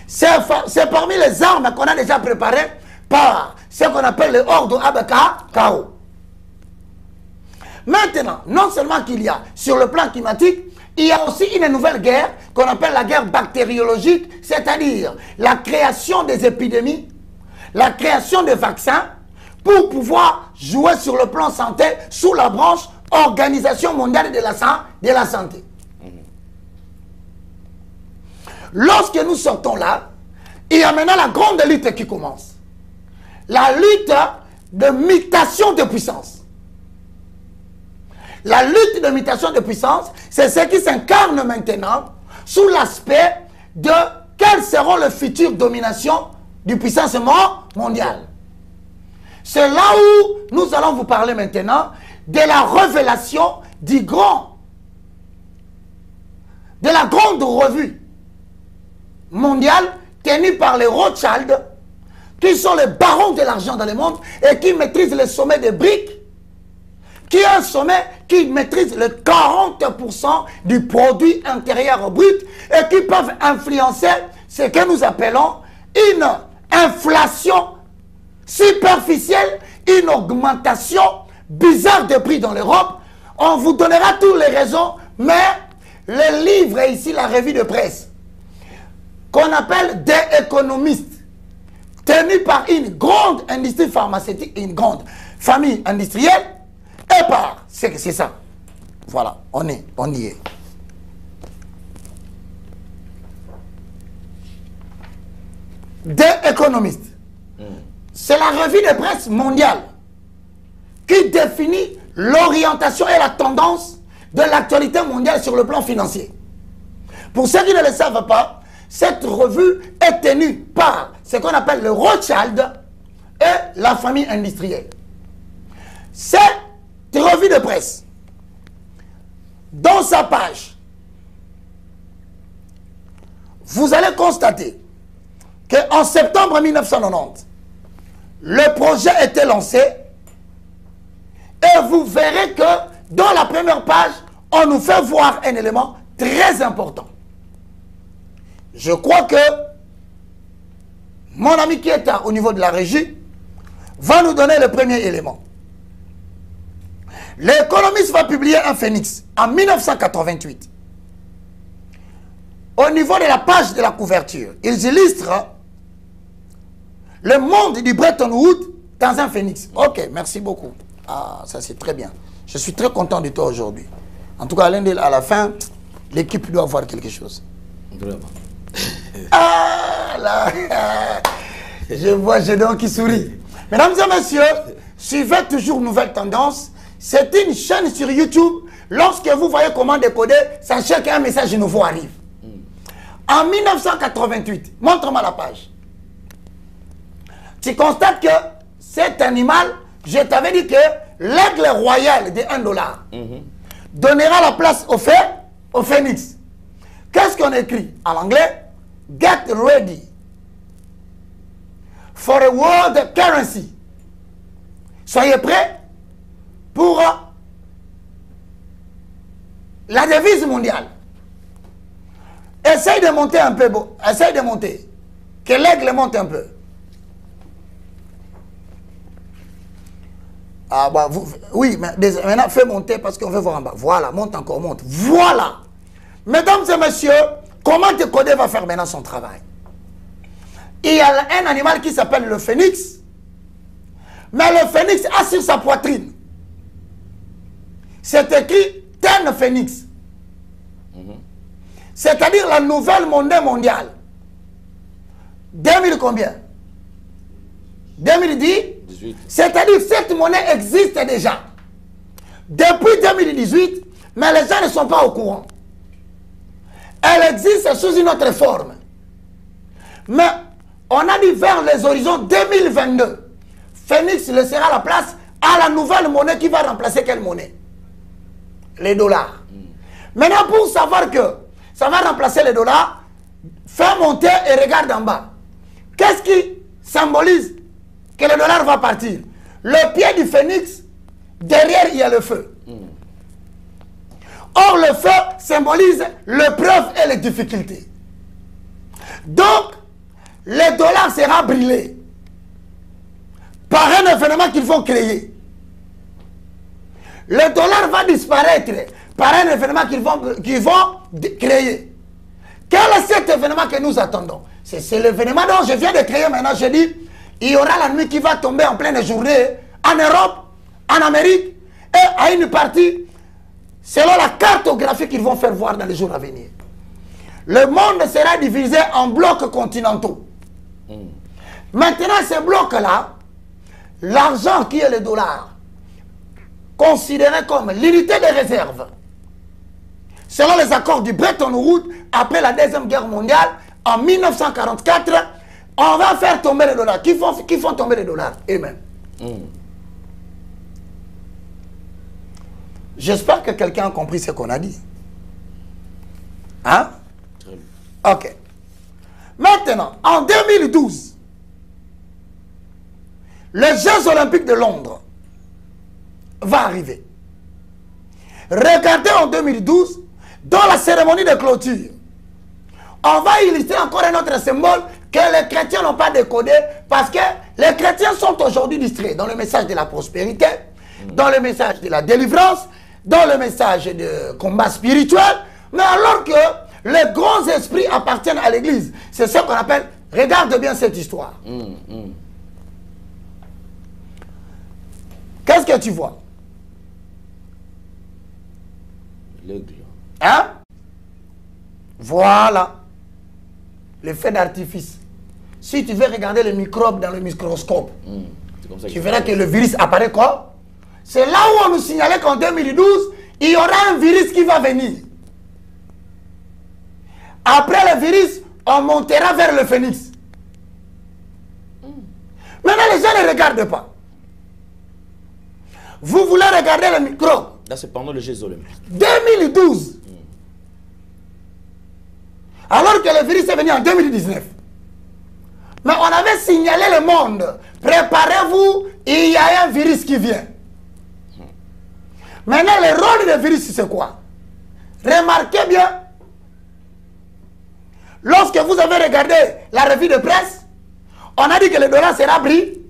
C'est parmi les armes qu'on a déjà préparées par ce qu'on appelle le Ordo Abeka-Kao. Maintenant, non seulement qu'il y a sur le plan climatique, il y a aussi une nouvelle guerre qu'on appelle la guerre bactériologique, c'est-à-dire la création des épidémies, la création des vaccins pour pouvoir jouer sur le plan santé sous la branche Organisation mondiale de la santé. Lorsque nous sortons là, il y a maintenant la grande lutte qui commence. La lutte de mutation de puissance. La lutte de mutation de puissance, c'est ce qui s'incarne maintenant sous l'aspect de quelles seront les futures dominations du puissance mondiale. C'est là où nous allons vous parler maintenant de la révélation de la grande revue mondiale tenue par les Rothschild, qui sont les barons de l'argent dans le monde et qui maîtrisent le sommet des BRICS, qui est un sommet qui maîtrise le 40% du produit intérieur brut et qui peuvent influencer ce que nous appelons une inflation superficielle, une augmentation bizarre des prix dans l'Europe. On vous donnera toutes les raisons, mais le livre est ici, la revue de presse, qu'on appelle des économistes, tenu par une grande industrie pharmaceutique, une grande famille industrielle, et par, c'est ça. Voilà, on y est. Des économistes. C'est la revue de presse mondiale qui définit l'orientation et la tendance de l'actualité mondiale sur le plan financier. Pour ceux qui ne le savent pas, cette revue est tenue par ce qu'on appelle le Rothschild et la famille industrielle. Cette revue de presse, dans sa page, vous allez constater qu'en septembre 1990, le projet était lancé et vous verrez que dans la première page, on nous fait voir un élément très important. Je crois que mon ami qui est au niveau de la régie va nous donner le premier élément. L'économiste va publier un phénix en 1988. Au niveau de la page de la couverture, ils illustrent le monde du Bretton Woods dans un phénix. Ok, merci beaucoup. Ah, ça c'est très bien. Je suis très content de toi aujourd'hui. En tout cas, à la fin, l'équipe doit voir quelque chose. Vraiment. Ah là, je vois Gédon qui sourit. Mesdames et messieurs, suivez toujours Nouvelles Tendances. C'est une chaîne sur YouTube. Lorsque vous voyez comment décoder, sachez qu'un message nouveau arrive. En 1988, montre-moi la page. Tu constates que cet animal, je t'avais dit que l'aigle royal de $1 donnera la place au phénix. Qu'est-ce qu'on écrit en anglais? Get ready for a world currency. Soyez prêts pour la devise mondiale. Essaye de monter un peu. Essaye de monter. Que l'aigle monte un peu. Ah bah oui, mais maintenant fais monter parce qu'on veut voir en bas. Voilà, monte encore, monte. Voilà. Mesdames et messieurs, comment décoder va faire maintenant son travail? Il y a un animal qui s'appelle le phénix. Mais le phénix a sur sa poitrine, c'est écrit Ten Phénix. C'est-à-dire la nouvelle monnaie mondiale. 2000 combien? 2010? C'est-à-dire cette monnaie existe déjà. Depuis 2018, mais les gens ne sont pas au courant. Elle existe sous une autre forme. Mais on a dit vers les horizons 2022, Phénix laissera la place à la nouvelle monnaie qui va remplacer quelle monnaie? Les dollars. Maintenant, pour savoir que ça va remplacer les dollars, fais monter et regarde en bas. Qu'est-ce qui symbolise que le dollar va partir? Le pied du phénix, derrière il y a le feu. Or, le feu symbolise l'épreuve et les difficultés. Donc, le dollar sera brûlé par un événement qu'ils vont créer. Le dollar va disparaître par un événement qu'ils vont créer. Quel est cet événement que nous attendons? C'est l'événement dont je viens de créer maintenant. Je dis, il y aura la nuit qui va tomber en pleine journée en Europe, en Amérique et à une partie selon la cartographie qu'ils vont faire voir dans les jours à venir. Le monde sera divisé en blocs continentaux. Maintenant, ces blocs-là, l'argent qui est le dollar, considéré comme l'unité de réserve, selon les accords du Bretton Woods, après la Deuxième Guerre mondiale, en 1944, on va faire tomber le dollar. Qui font tomber le dollar? Eux-mêmes. J'espère que quelqu'un a compris ce qu'on a dit. Hein? Ok. Maintenant, en 2012, les Jeux Olympiques de Londres vont arriver. Regardez en 2012, dans la cérémonie de clôture, on va illustrer encore un autre symbole que les chrétiens n'ont pas décodé parce que les chrétiens sont aujourd'hui distraits dans le message de la prospérité, dans le message de la délivrance, dans le message de combat spirituel, mais alors que les grands esprits appartiennent à l'église. C'est ce qu'on appelle, regarde bien cette histoire. Qu'est-ce que tu vois? L'aigle. Hein? Voilà. Le feu d'artifice. Si tu veux regarder les microbes dans le microscope, tu verras que le virus apparaît quoi? C'est là où on nous signalait qu'en 2012, il y aura un virus qui va venir. Après le virus, on montera vers le phénix. Maintenant, les gens ne regardent pas. Vous voulez regarder le microbe? Là, c'est pendant le Jeux olympiques. 2012. Alors que le virus est venu en 2019. Mais on avait signalé le monde. Préparez-vous, il y a un virus qui vient. Maintenant, le rôle du virus, c'est quoi? Remarquez bien. Lorsque vous avez regardé la revue de presse, on a dit que le dollar sera brillé.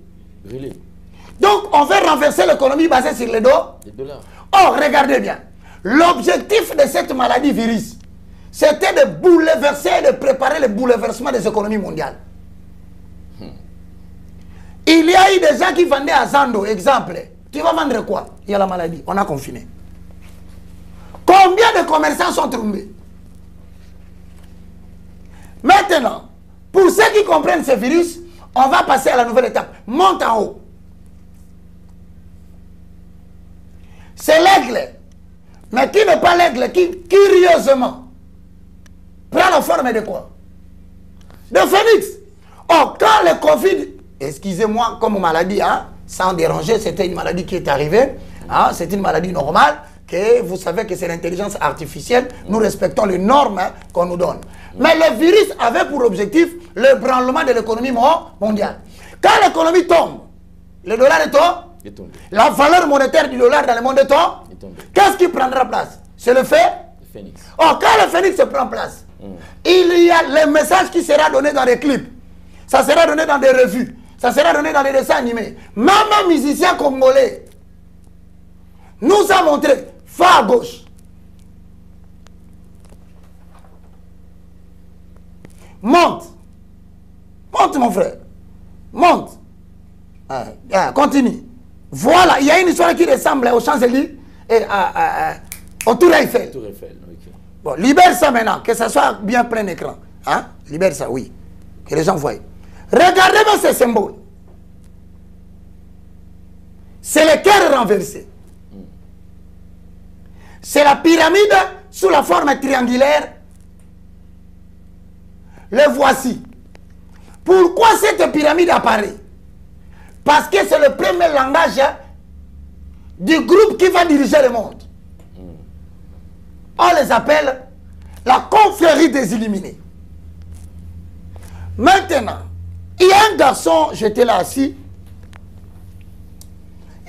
Donc, on veut renverser l'économie basée sur le dos. Les dollars. Or, regardez bien. L'objectif de cette maladie virus, c'était de bouleverser, de préparer le bouleversement des économies mondiales. Il y a eu des gens qui vendaient à Zando, exemple. Tu vas vendre quoi? Il y a la maladie, on a confiné. Combien de commerçants sont tombés? Maintenant, pour ceux qui comprennent ce virus, on va passer à la nouvelle étape. Monte en haut. C'est l'aigle. Mais qui n'est pas l'aigle, qui curieusement prend la forme de quoi? De phénix. Or, quand le Covid, excusez-moi, comme maladie, hein, sans déranger, c'était une maladie qui est arrivée, hein, c'est une maladie normale, que vous savez que c'est l'intelligence artificielle, nous respectons les normes hein, qu'on nous donne. Mais le virus avait pour objectif le branlement de l'économie mondiale. Quand l'économie tombe, le dollar est tombé. La valeur monétaire du dollar dans le monde est tombée. Qu'est-ce qui prendra place? C'est le fait? Le phénix. Or, quand le phénix se prend place, il y a le message qui sera donné dans les clips. Ça sera donné dans des revues. Ça sera donné dans les dessins animés. Même un musicien congolais nous a montré, va à gauche. Monte. Monte, mon frère. Monte. Continue. Voilà, il y a une histoire qui ressemble aux Champs-Élysées et au Tour Eiffel. Tour Eiffel, ok. Bon, libère ça maintenant, que ça soit bien plein écran. Hein? Libère ça, oui. Que les gens voient. Regardez bien ces symboles. C'est le cœur renversé. C'est la pyramide sous la forme triangulaire. Le voici. Pourquoi cette pyramide apparaît? Parce que c'est le premier langage du groupe qui va diriger le monde. On les appelle la confrérie des illuminés. Maintenant, il y a un garçon, j'étais là assis,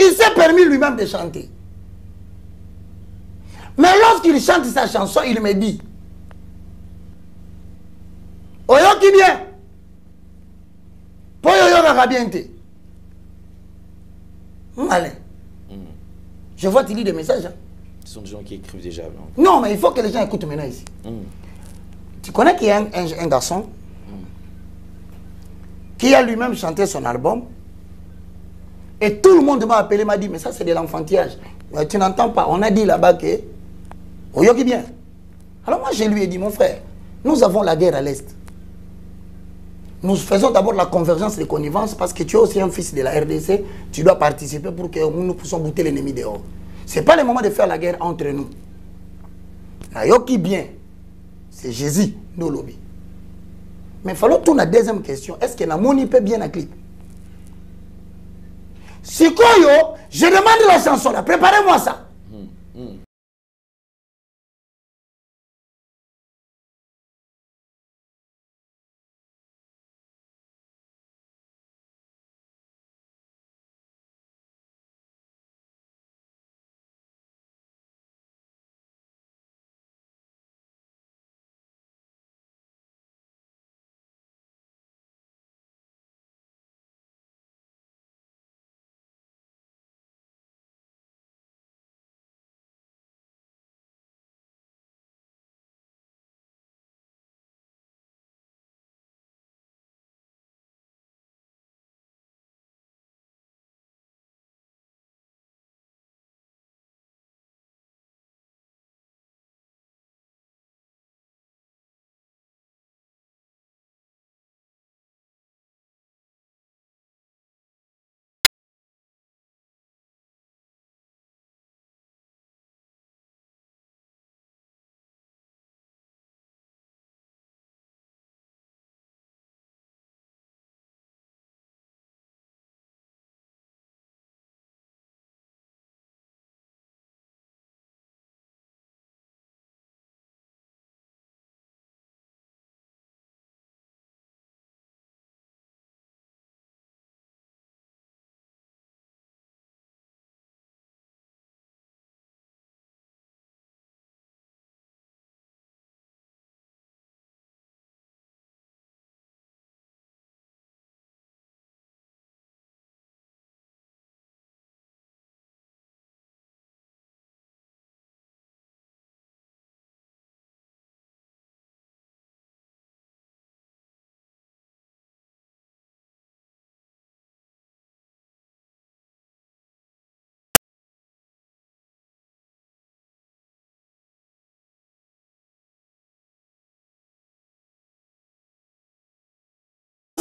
il s'est permis lui-même de chanter. Mais lorsqu'il chante sa chanson, il me dit, Oyo qui bien, Poyoyo Nagabiente. Malin. Je vois qu'il lit des messages. Hein. Ce sont des gens qui écrivent déjà. Non, mais il faut que les gens écoutent maintenant ici. Tu connais qu'il y a un garçon qui a lui-même chanté son album et tout le monde m'a appelé, m'a dit, mais ça c'est de l'enfantillage. Tu n'entends pas. On a dit là-bas que Oyo qui bien. Alors moi je lui ai dit, mon frère, nous avons la guerre à l'Est. Nous faisons d'abord la convergence des connivences parce que tu es aussi un fils de la RDC, tu dois participer pour que nous puissions bouter l'ennemi dehors. Ce n'est pas le moment de faire la guerre entre nous. Nayoki bien, c'est Jésus, nous lobby. Mais il faut tourner la deuxième question. Est-ce que Namoni peut bien la clip? Si Koyo, je demande la chanson là, préparez-moi ça.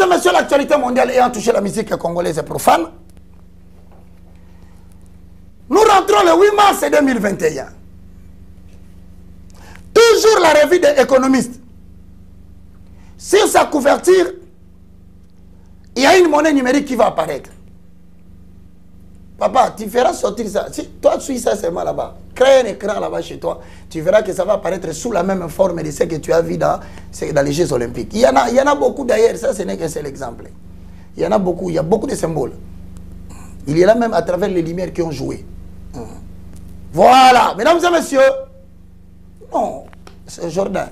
Monsieur, l'actualité mondiale ayant touché la musique congolaise et profane, nous rentrons le 8 mars 2021. Toujours la revue des économistes. Sur sa couverture, il y a une monnaie numérique qui va apparaître. Papa, tu feras sortir ça. Si toi, tu suis ça seulement là-bas. Crée un écran là-bas chez toi. Tu verras que ça va apparaître sous la même forme de ce que tu as vu dans les Jeux Olympiques. Il y en a beaucoup d'ailleurs. Ça, ce n'est qu'un seul exemple. Il y en a beaucoup. Il y a beaucoup de symboles. Il y en a même à travers les lumières qui ont joué. Voilà. Mesdames et messieurs. Non. C'est Jordan.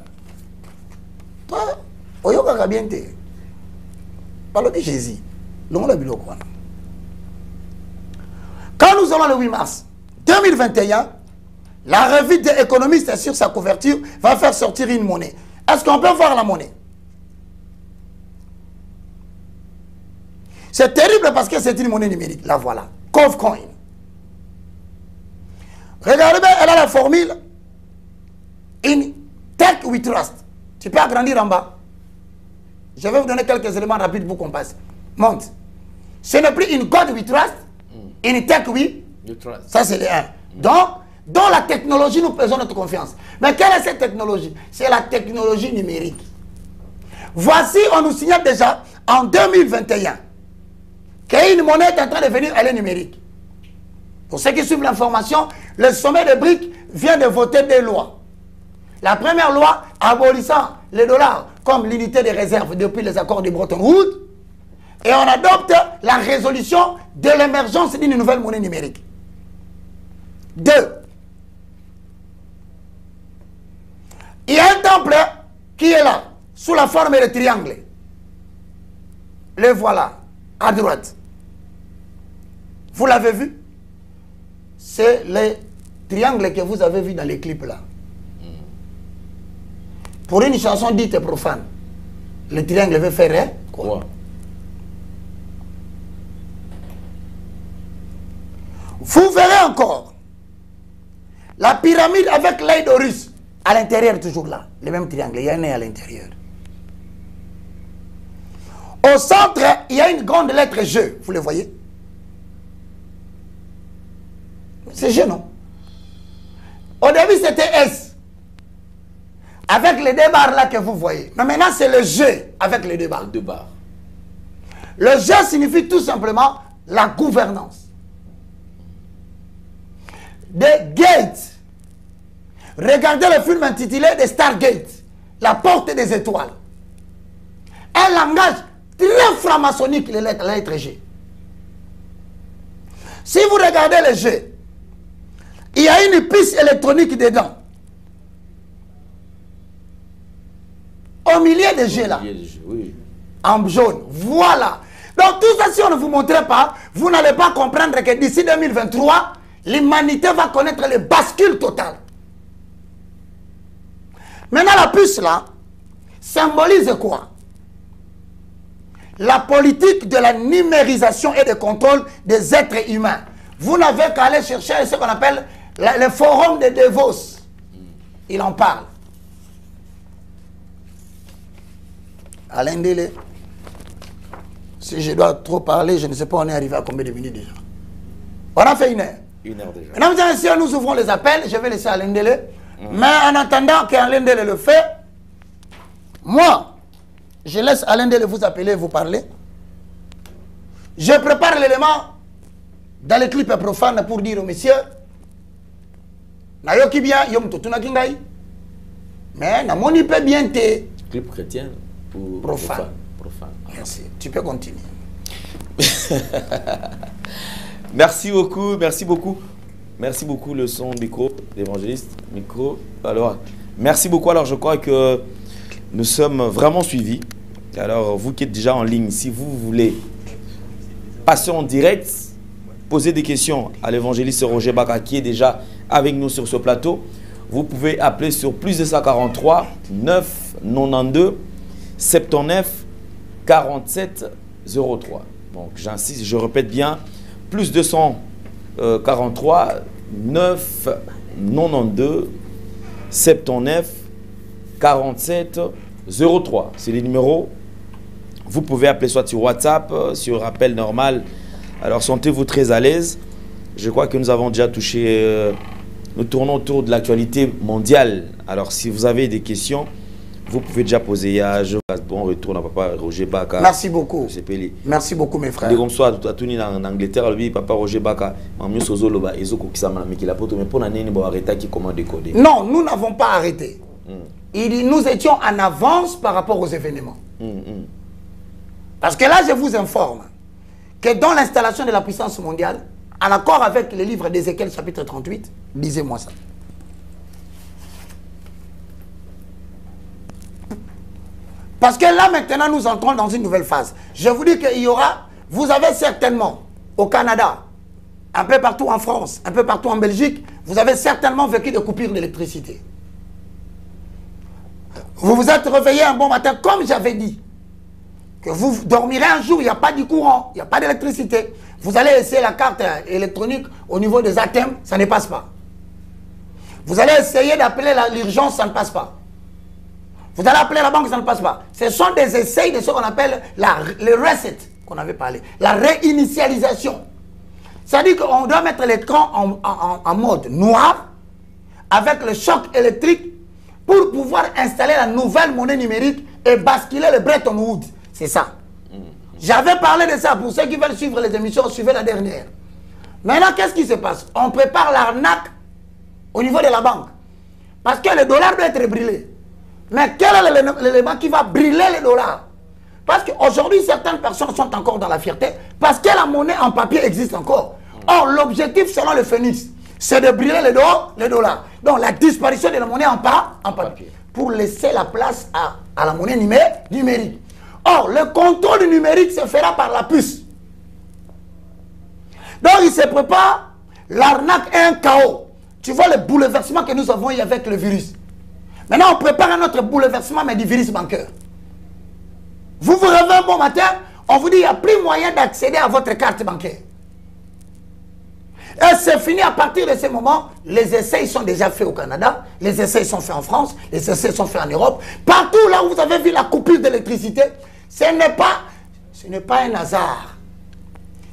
Toi, Oyoka Kabiente. Parlons de Jésus. L'on l'a vu le quoi. Quand nous allons le 8 mars 2021, la revue des économistes sur sa couverture va faire sortir une monnaie. Est-ce qu'on peut voir la monnaie? C'est terrible parce que c'est une monnaie numérique. La voilà. Covecoin. Regardez bien, elle a la formule. In Tech We Trust. Tu peux agrandir en bas. Je vais vous donner quelques éléments rapides pour qu'on passe. Monte. Ce n'est plus une God We Trust. Une tech, oui. Ça, c'est les 1. Donc, dans la technologie, nous faisons notre confiance. Mais quelle est cette technologie? C'est la technologie numérique. Voici, on nous signale déjà en 2021 qu'une monnaie est en train de devenir, elle est numérique. Pour ceux qui suivent l'information, le sommet de BRICS vient de voter des lois. La première loi abolissant le dollar comme l'unité de réserve depuis les accords de Bretton Woods. Et on adopte la résolution de l'émergence d'une nouvelle monnaie numérique. 2. Il y a un temple qui est là, sous la forme de triangle. Le voilà, à droite. Vous l'avez vu? C'est le triangle que vous avez vu dans les clips là. Pour une chanson dite profane, le triangle veut faire hein? Quoi? Vous verrez encore la pyramide avec l'œil d'Horus à l'intérieur, toujours là. Le même triangle, il y a un nez à l'intérieur. Au centre, il y a une grande lettre G. Vous le voyez? C'est G, non? Au début, c'était S. Avec les deux barres là que vous voyez. Mais maintenant, c'est le G avec les deux barres. Le G signifie tout simplement la gouvernance. Des gates. Regardez le film intitulé The Stargate, la porte des étoiles. Un langage très franc-maçonnique, la lettre G. Si vous regardez le G, il y a une piste électronique dedans. Au milieu des G là. Oui. En jaune. Voilà. Donc tout ça, si on ne vous montrait pas, vous n'allez pas comprendre que d'ici 2023, l'humanité va connaître le bascule total. Maintenant, la puce là symbolise quoi? La politique de la numérisation et de contrôle des êtres humains. Vous n'avez qu'à aller chercher ce qu'on appelle le forum de Davos. Il en parle. Alain Délé. Si je dois trop parler, je ne sais pas, on est arrivé à combien de minutes déjà? On a fait 1 heure. 1 heure déjà. Mesdames et messieurs, nous ouvrons les appels. Je vais laisser Alain Délé. Mais en attendant qu'Alain Délé le fait, moi, je laisse Alain Délé vous appeler, vous parler. Je prépare l'élément dans les clips profanes pour dire aux messieurs, Nayoki bien, yom totuna kingai. Mais namoni peut bien te. Clip chrétien ou profane. Profane. Merci. Tu peux continuer. Merci beaucoup, merci beaucoup. Merci beaucoup le son micro, l'évangéliste, micro. Alors, merci beaucoup. Alors, je crois que nous sommes vraiment suivis. Alors, vous qui êtes déjà en ligne, si vous voulez passer en direct, poser des questions à l'évangéliste Roger Baka qui est déjà avec nous sur ce plateau, vous pouvez appeler sur plus de 143 9 92 79 47 03. Donc, j'insiste, je répète bien, plus 243 9 92 79 47 03. C'est les numéros Vous pouvez appeler soit sur WhatsApp, sur appel normal. Alors sentez-vous très à l'aise. Je crois que nous avons déjà touché, nous tournons autour de l'actualité mondiale. Alors si vous avez des questions, vous pouvez déjà poser. Il y a bon retour à papa Roger Baka. Merci beaucoup. Merci beaucoup mes frères. Comme ça, tout en Angleterre, lui, papa Roger Baka, mamie Sozo Loba, Ezo Kokisama, mais qu'il a poto, mais pour l'année, il va arrêter qui comment décoder. Non, nous n'avons pas arrêté. Nous étions en avance par rapport aux événements. Parce que là, je vous informe que dans l'installation de la puissance mondiale, en accord avec le livre d'Ézéchiel chapitre 38, lisez-moi ça. Parce que là, maintenant, nous entrons dans une nouvelle phase. Je vous dis qu'il y aura, vous avez certainement au Canada, un peu partout en France, un peu partout en Belgique, vous avez certainement vécu des coupures d'électricité. Vous vous êtes réveillé un bon matin, comme j'avais dit, que vous dormirez un jour, il n'y a pas de courant, il n'y a pas d'électricité. Vous allez essayer la carte électronique au niveau des ATM, ça ne passe pas. Vous allez essayer d'appeler l'urgence, ça ne passe pas. Vous allez appeler la banque, ça ne passe pas. Ce sont des essais de ce qu'on appelle le reset, qu'on avait parlé. La réinitialisation. C'est-à-dire qu'on doit mettre l'écran en mode noir, avec le choc électrique, pour pouvoir installer la nouvelle monnaie numérique et basculer le Bretton Woods. C'est ça. J'avais parlé de ça. Pour ceux qui veulent suivre les émissions, suivez la dernière. Maintenant, qu'est-ce qui se passe? On prépare l'arnaque au niveau de la banque. Parce que le dollar doit être brûlé. Mais quel est l'élément qui va brûler le dollar? Parce qu'aujourd'hui, certaines personnes sont encore dans la fierté parce que la monnaie en papier existe encore. Or, l'objectif selon le Phoenix, c'est de brûler le dollar. Donc, la disparition de la monnaie en papier. Pour laisser la place à la monnaie numérique. Or, le contrôle du numérique se fera par la puce. Donc, il se prépare, l'arnaque est un chaos. Tu vois le bouleversement que nous avons eu avec le virus. Maintenant, on prépare un autre bouleversement, mais du virus bancaire. Vous vous réveillez un bon matin, on vous dit qu'il n'y a plus moyen d'accéder à votre carte bancaire. Et c'est fini à partir de ce moment. Les essais sont déjà faits au Canada, les essais sont faits en France, les essais sont faits en Europe. Partout là où vous avez vu la coupure d'électricité, ce n'est pas un hasard.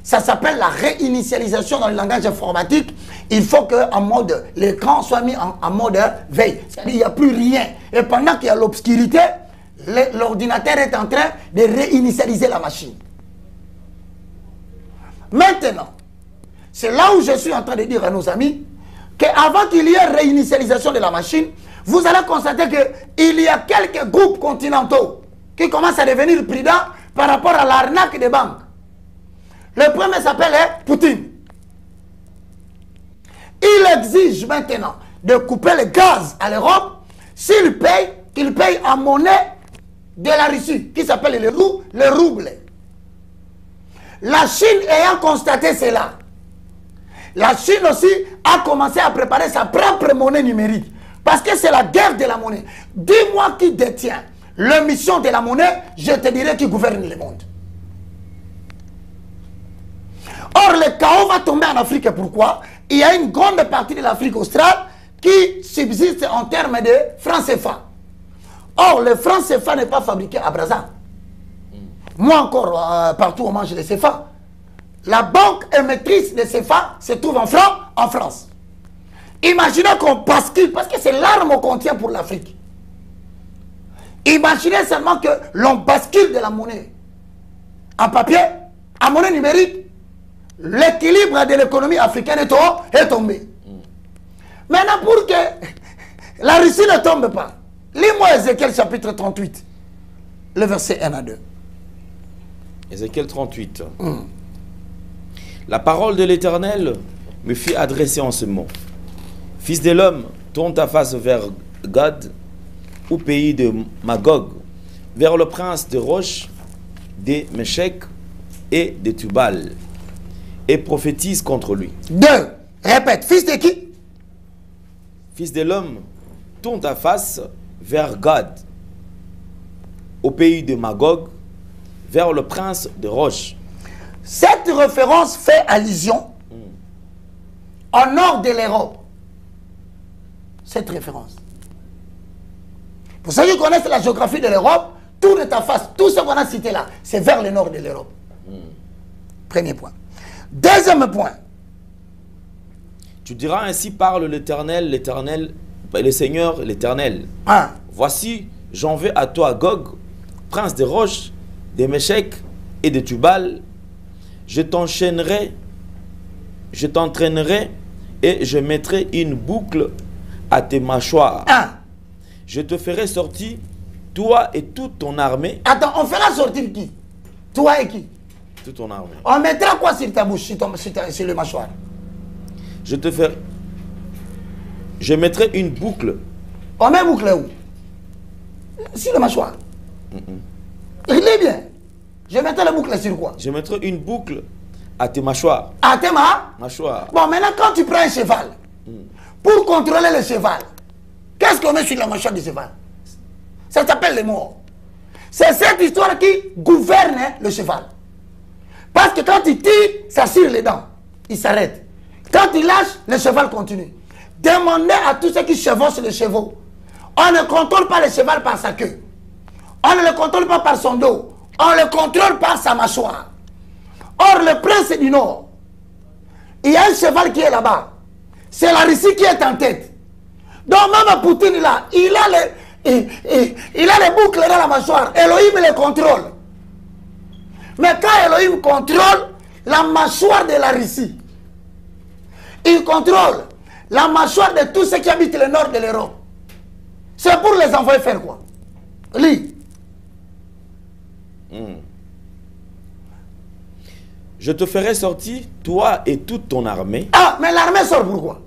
Ça s'appelle la réinitialisation dans le langage informatique. Il faut que l'écran soit mis en mode veille. C'est-à-dire qu'il n'y a plus rien. Et pendant qu'il y a l'obscurité, l'ordinateur est en train de réinitialiser la machine. Maintenant, c'est là où je suis en train de dire à nos amis qu'avant qu'il y ait réinitialisation de la machine, vous allez constater qu'il y a quelques groupes continentaux qui commencent à devenir prudents par rapport à l'arnaque des banques. Le premier s'appelle Poutine. Il exige maintenant de couper le gaz à l'Europe s'il paye, qu'il paye en monnaie de la Russie, qui s'appelle le rouble. La Chine ayant constaté cela, la Chine aussi a commencé à préparer sa propre monnaie numérique. Parce que c'est la guerre de la monnaie. Dis-moi qui détient l'émission de la monnaie, je te dirai qui gouverne le monde. Or, le chaos va tomber en Afrique. Pourquoi? Il y a une grande partie de l'Afrique australe qui subsiste en termes de francs CFA. Or, le franc CFA n'est pas fabriqué à Brazza. Moi encore, partout où on mange les CFA. La banque émettrice de CFA se trouve en France. Imaginez qu'on bascule, parce que c'est l'arme qu'on contient pour l'Afrique. Imaginez seulement que l'on bascule de la monnaie en papier à monnaie numérique. L'équilibre de l'économie africaine est tombé. Maintenant, pour que la Russie ne tombe pas, lis-moi Ézéchiel chapitre 38, le verset 1 à 2. Ézéchiel 38. La parole de l'Éternel me fit adresser en ce mot. Fils de l'homme, tourne ta face vers Gad, au pays de Magog, vers le prince de Roche, de Méchec et de Tubal, et prophétise contre lui. 2. Répète, fils de qui? Fils de l'homme, tourne ta face vers Gad, au pays de Magog, vers le prince de Roche. Cette référence fait allusion au nord de l'Europe. Cette référence. Pour ceux qui connaissent la géographie de l'Europe, tourne ta face. Tout ce qu'on a cité là, c'est vers le nord de l'Europe. Premier point. Deuxième point. Tu diras ainsi parle l'Éternel, l'Éternel, le Seigneur, l'Éternel. Ah. Voici, j'en veux à toi, Gog, prince des roches, des Méchèques et des Tubal. Je t'enchaînerai, je t'entraînerai et je mettrai une boucle à tes mâchoires. Ah. Je te ferai sortir, toi et toute ton armée. Attends, on fera sortir qui? Toi et qui? Toute ton armée. On mettra quoi sur ta bouche, sur le mâchoire? Je mettrai une boucle. On met boucle où? Sur le mâchoire. Il est bien. Je mettrai la boucle sur quoi? Je mettrai une boucle à tes mâchoires. À tes mâchoires. Bon, maintenant, quand tu prends un cheval, pour contrôler le cheval, qu'est-ce qu'on met sur la mâchoire du cheval? Ça s'appelle les morts. C'est cette histoire qui gouverne le cheval. Parce que quand il tire, ça serre les dents. Il s'arrête. Quand il lâche, le cheval continue. Demandez à tous ceux qui chevauchent les chevaux. On ne contrôle pas le cheval par sa queue. On ne le contrôle pas par son dos. On le contrôle par sa mâchoire. Or, le prince du Nord, il y a un cheval qui est là-bas. C'est la Russie qui est en tête. Donc, même Poutine, là, il a les boucles dans la mâchoire. Elohim les contrôle. Mais quand Elohim contrôle la mâchoire de la Russie, il contrôle la mâchoire de tous ceux qui habitent le nord de l'Europe. C'est pour les envoyer faire quoi? Lis. Je te ferai sortir, toi et toute ton armée. Ah, mais l'armée sort pourquoi?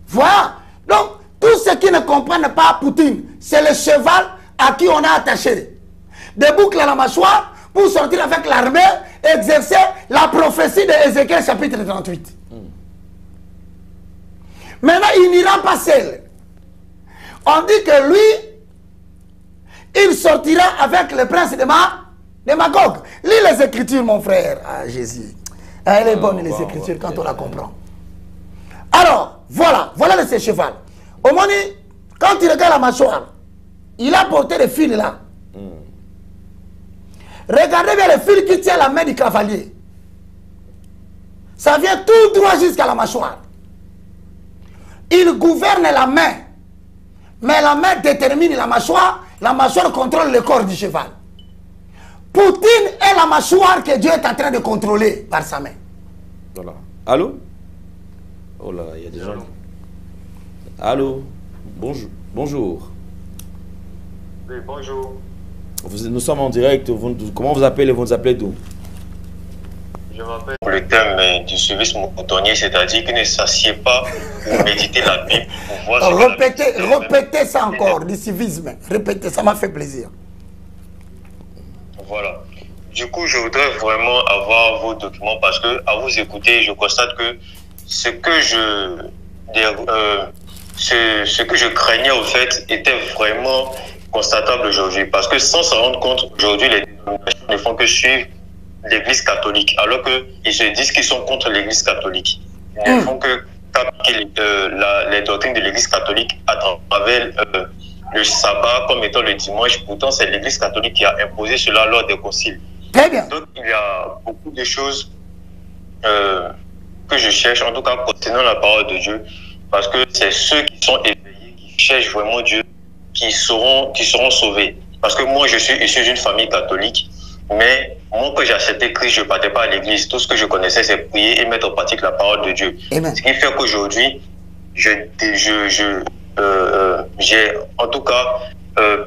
Voilà. Donc, tous ceux qui ne comprennent pas Poutine, c'est le cheval à qui on a attaché des boucles à la mâchoire pour sortir avec l'armée, exercer la prophétie de Ézéchiel chapitre 38. Maintenant, il n'ira pas seul. On dit que lui, il sortira avec le prince de Magog. Lis les Écritures, mon frère. Ah, Jésus. Elle est bonne, les Écritures, quand on la comprend. Alors, voilà de ce cheval. Au moment où, quand il regarde la mâchoire, il a porté le fil là. Regardez bien le fil qui tient la main du cavalier. Ça vient tout droit jusqu'à la mâchoire. Il gouverne la main. Mais la main détermine la mâchoire contrôle le corps du cheval. Poutine est la mâchoire que Dieu est en train de contrôler par sa main. Voilà. Allô? Oh là, il y a des gens. Allô? Bonjour. Bonjour. Oui, bonjour. Nous sommes en direct. Comment vous appelez? Vous nous appelez d'où? Je m'appelle le thème du service moutonnier, c'est-à-dire qu'il ne s'assied pas pour méditer la Bible. Pour voir répétez ça encore, du civisme. Répétez, ça m'a fait plaisir. Voilà. Du coup, je voudrais vraiment avoir vos documents parce que, à vous écouter, je constate que ce que je craignais au fait était vraiment constatable aujourd'hui. Parce que sans s'en rendre compte, aujourd'hui, les dénominations ne font que suivre l'Église catholique, alors qu'ils se disent qu'ils sont contre l'Église catholique. Ils ne font que appliquer les doctrines de l'Église catholique à travers le sabbat comme étant le dimanche. Pourtant, c'est l'Église catholique qui a imposé cela lors des conciles. Très bien. Donc, il y a beaucoup de choses que je cherche, en tout cas concernant la parole de Dieu, parce que c'est ceux qui sont éveillés, qui cherchent vraiment Dieu, qui seront sauvés. Parce que moi, je suis issu d'une famille catholique, mais moi, quand j'ai accepté Christ, je ne partais pas à l'église. Tout ce que je connaissais, c'est prier et mettre en pratique la parole de Dieu. Amen. Ce qui fait qu'aujourd'hui, j'ai, en tout cas,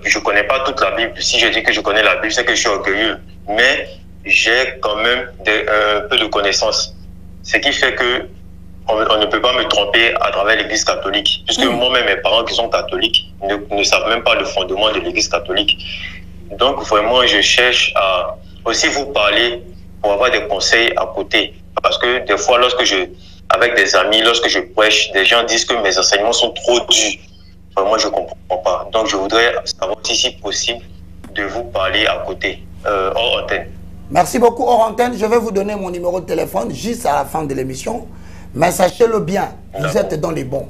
je ne connais pas toute la Bible. Si je dis que je connais la Bible, c'est que je suis orgueilleux. Mais j'ai quand même un peu de connaissances. Ce qui fait que on ne peut pas me tromper à travers l'église catholique. Puisque moi-même, mes parents qui sont catholiques ne savent même pas le fondement de l'église catholique. Donc, vraiment, je cherche à aussi vous parler pour avoir des conseils à côté. Parce que des fois, avec des amis, lorsque je prêche, des gens disent que mes enseignements sont trop durs. Vraiment, je ne comprends pas. Donc, je voudrais savoir si possible de vous parler à côté, hors antenne. Merci beaucoup, hors antenne. Je vais vous donner mon numéro de téléphone juste à la fin de l'émission. Mais sachez-le bien, vous êtes dans les bons.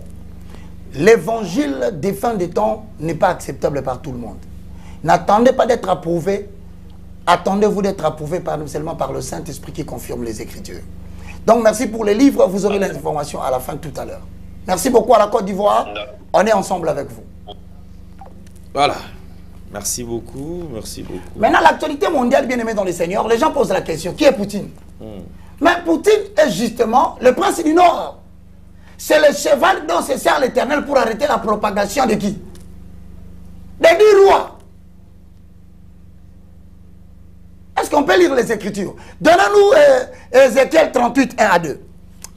L'évangile des fins des temps n'est pas acceptable par tout le monde. N'attendez pas d'être approuvé. Attendez-vous d'être approuvé seulement par le Saint-Esprit qui confirme les Écritures. Donc, merci pour les livres. Vous aurez les informations à la fin tout à l'heure. Merci beaucoup à la Côte d'Ivoire. On est ensemble avec vous. Voilà. Merci beaucoup. Merci beaucoup. Maintenant, l'actualité mondiale, bien aimée dans les seigneurs, les gens posent la question, qui est Poutine? Mais Poutine est justement le prince du Nord. C'est le cheval dont se sert l'Éternel pour arrêter la propagation de qui? Des 10 rois. Est-ce qu'on peut lire les Écritures? Donnez-nous Ézéchiel 38, 1 à 2.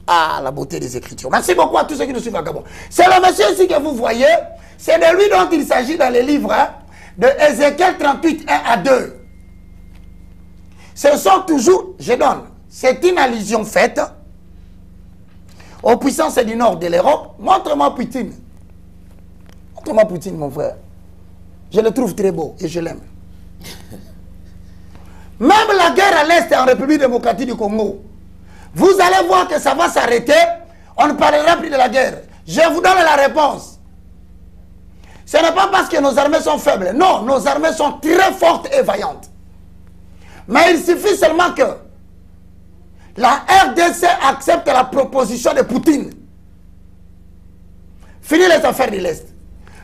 Ah, la beauté des Écritures. Merci beaucoup à tous ceux qui nous suivent à Gabon. C'est le monsieur ici que vous voyez. C'est de lui dont il s'agit dans les livres de Ézéchiel 38, 1 à 2. Ce sont toujours, je donne, c'est une allusion faite aux puissances du nord de l'Europe. Montre-moi Poutine. Montre-moi Poutine, mon frère. Je le trouve très beau et je l'aime. Même la guerre à l'Est en République démocratique du Congo, vous allez voir que ça va s'arrêter. On ne parlera plus de la guerre. Je vous donne la réponse. Ce n'est pas parce que nos armées sont faibles. Non, nos armées sont très fortes et vaillantes. Mais il suffit seulement que la RDC accepte la proposition de Poutine. Fini les affaires de l'Est.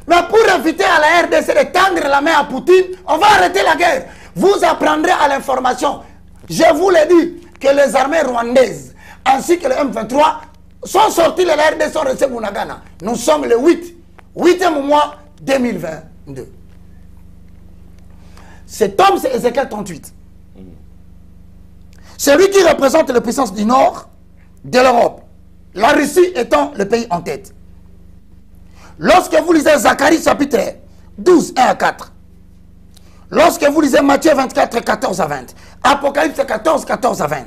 Mais pour éviter à la RDC de tendre la main à Poutine, on va arrêter la guerre. Vous apprendrez à l'information. Je vous l'ai dit que les armées rwandaises ainsi que le M23 sont sortis de la RDC, sont restés Bunagana. Nous sommes le 8e mois 2022. Cet homme, c'est Ézéchiel 38. C'est lui qui représente les puissances du nord de l'Europe. La Russie étant le pays en tête. Lorsque vous lisez Zacharie chapitre 12, 1 à 4. Lorsque vous lisez Matthieu 24, 14 à 20. Apocalypse 14, 14 à 20.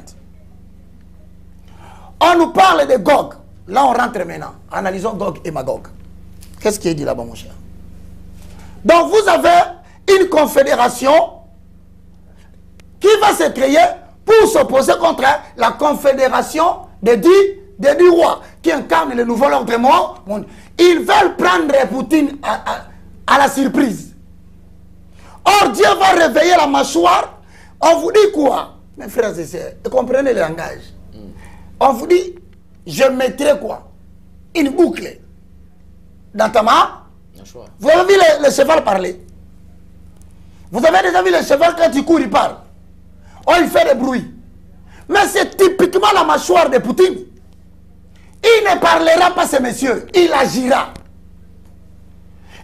On nous parle de Gog. Là, on rentre maintenant. Analysons Gog et Magog. Qu'est-ce qui est dit là-bas, mon cher? Donc, vous avez une confédération qui va se créer pour s'opposer contre la confédération des 10 rois qui incarnent le nouvel ordre monde. Ils veulent prendre Poutine à la surprise. Or, Dieu va réveiller la mâchoire. On vous dit quoi? Mes frères et sœurs, comprenez le langage. On vous dit, je mettrai quoi? Une boucle dans ta main. Vous avez vu le cheval parler? Vous avez déjà vu le cheval quand il court, il parle? Oh, il fait des bruits. Mais c'est typiquement la mâchoire de Poutine. Il ne parlera pas, ce monsieur. Il agira.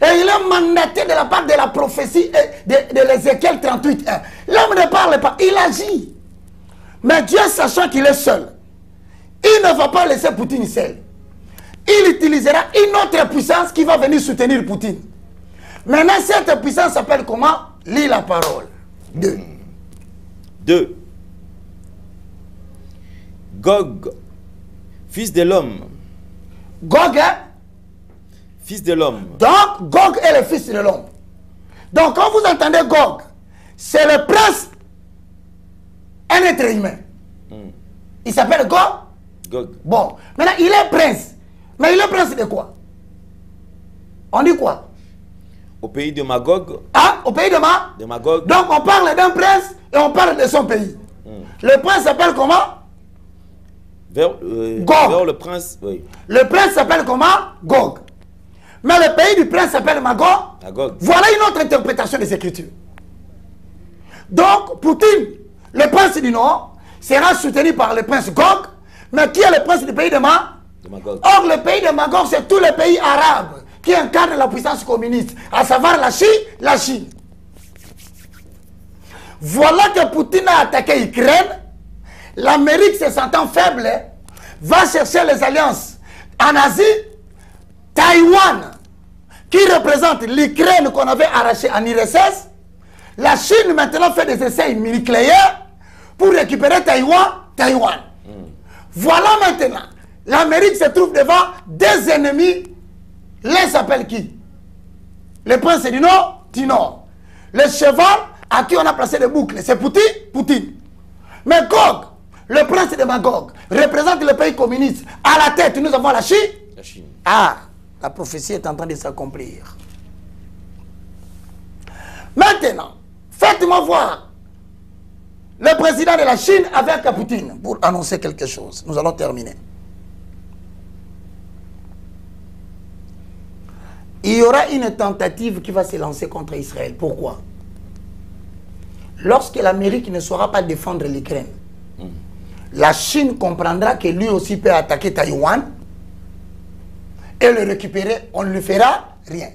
Et il est mandaté de la part de la prophétie de l'Ézéchiel 38.1. L'homme ne parle pas, il agit. Mais Dieu, sachant qu'il est seul, il ne va pas laisser Poutine seul. Il utilisera une autre puissance qui va venir soutenir Poutine. Maintenant, cette puissance s'appelle comment? Lis la parole. 2. Gog, fils de l'homme. Gog, hein? Fils de l'homme. Donc, Gog est le fils de l'homme. Donc, quand vous entendez Gog, c'est le prince, un être humain. Il s'appelle Gog. Bon, maintenant, il est prince. Mais il est prince de quoi? On dit quoi? Au pays de Magog. Ah, au pays de Magog. Donc, on parle d'un prince et on parle de son pays. Le prince s'appelle comment? Vers le prince, oui. Le prince s'appelle comment? Gog. Mais le pays du prince s'appelle Magog. Voilà une autre interprétation des Écritures. Donc, Poutine, le prince du Nord, sera soutenu par le prince Gog. Mais qui est le prince du pays de Magog? Or, le pays de Magog, c'est tous les pays arabes qui incarnent la puissance communiste, à savoir la Chine. Voilà que Poutine a attaqué l'Ukraine. L'Amérique, se sentant faible, va chercher les alliances en Asie. Taïwan, qui représente l'Ukraine qu'on avait arrachée en URSS. La Chine maintenant fait des essais nucléaires pour récupérer Taïwan. Voilà maintenant, l'Amérique se trouve devant des ennemis. L'un s'appelle qui? Le prince du Nord. Le cheval à qui on a placé des boucles, c'est Poutine. Mais Gog, le prince de Magog, représente le pays communiste. À la tête, nous avons la Chine. Ah, la prophétie est en train de s'accomplir. Maintenant, faites-moi voir le président de la Chine avec Poutine pour annoncer quelque chose. Nous allons terminer. Il y aura une tentative qui va se lancer contre Israël. Pourquoi? Lorsque l'Amérique ne saura pas défendre l'Ukraine, la Chine comprendra que lui aussi peut attaquer Taïwan et le récupérer. On ne lui fera rien.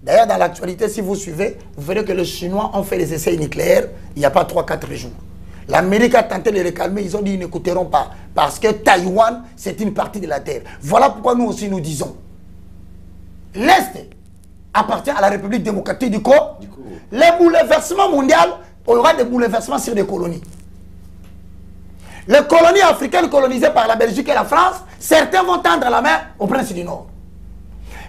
D'ailleurs, dans l'actualité, si vous suivez, vous verrez que les Chinois ont fait des essais nucléaires il n'y a pas 3-4 jours. L'Amérique a tenté de les calmer, ils ont dit qu'ils n'écouteront pas. Parce que Taïwan, c'est une partie de la Terre. Voilà pourquoi nous aussi nous disons, l'Est appartient à la République démocratique du Congo. Les bouleversements mondiaux, il y aura des bouleversements sur des colonies. Les colonies africaines colonisées par la Belgique et la France, certains vont tendre la main au prince du Nord.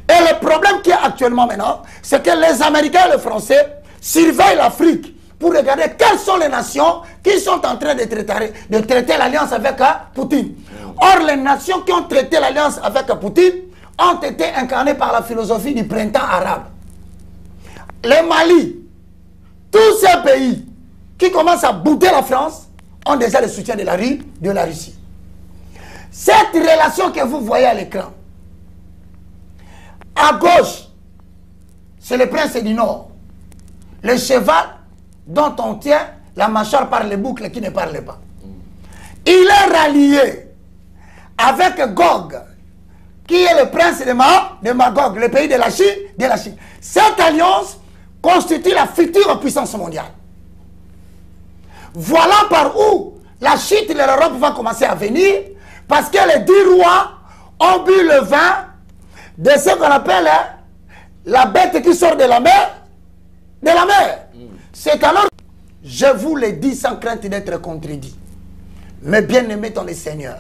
Et le problème qui est actuellement maintenant, c'est que les Américains et les Français surveillent l'Afrique pour regarder quelles sont les nations qui sont en train de traiter l'alliance avec Poutine. Or, les nations qui ont traité l'alliance avec Poutine ont été incarnées par la philosophie du printemps arabe. Les Mali, tous ces pays qui commencent à bouder la France ont déjà le soutien de la Russie. Cette relation que vous voyez à l'écran, à gauche, c'est le prince du Nord. Le cheval dont on tient la mâchoire par les boucles qui ne parle pas. Il est rallié avec Gog, qui est le prince de Magog, le pays de la Chine. Cette alliance constitue la future puissance mondiale. Voilà par où la chute de l'Europe va commencer à venir, parce que les 10 rois ont bu le vin de ce qu'on appelle la bête qui sort de la mer. C'est alors, je vous le dis sans crainte d'être contredit, mais bien aimé dans le Seigneur,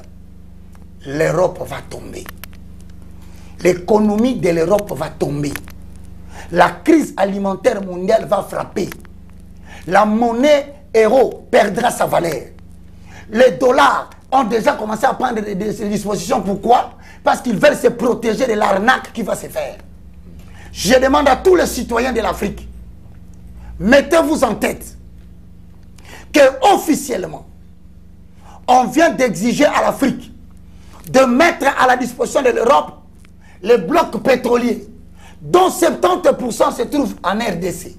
l'Europe va tomber. L'économie de l'Europe va tomber. La crise alimentaire mondiale va frapper. La monnaie euro perdra sa valeur. Les dollars ont déjà commencé à prendre des dispositions. Pourquoi? Parce qu'ils veulent se protéger de l'arnaque qui va se faire. Je demande à tous les citoyens de l'Afrique, mettez-vous en tête que officiellement, on vient d'exiger à l'Afrique de mettre à la disposition de l'Europe les blocs pétroliers, dont 70% se trouvent en RDC.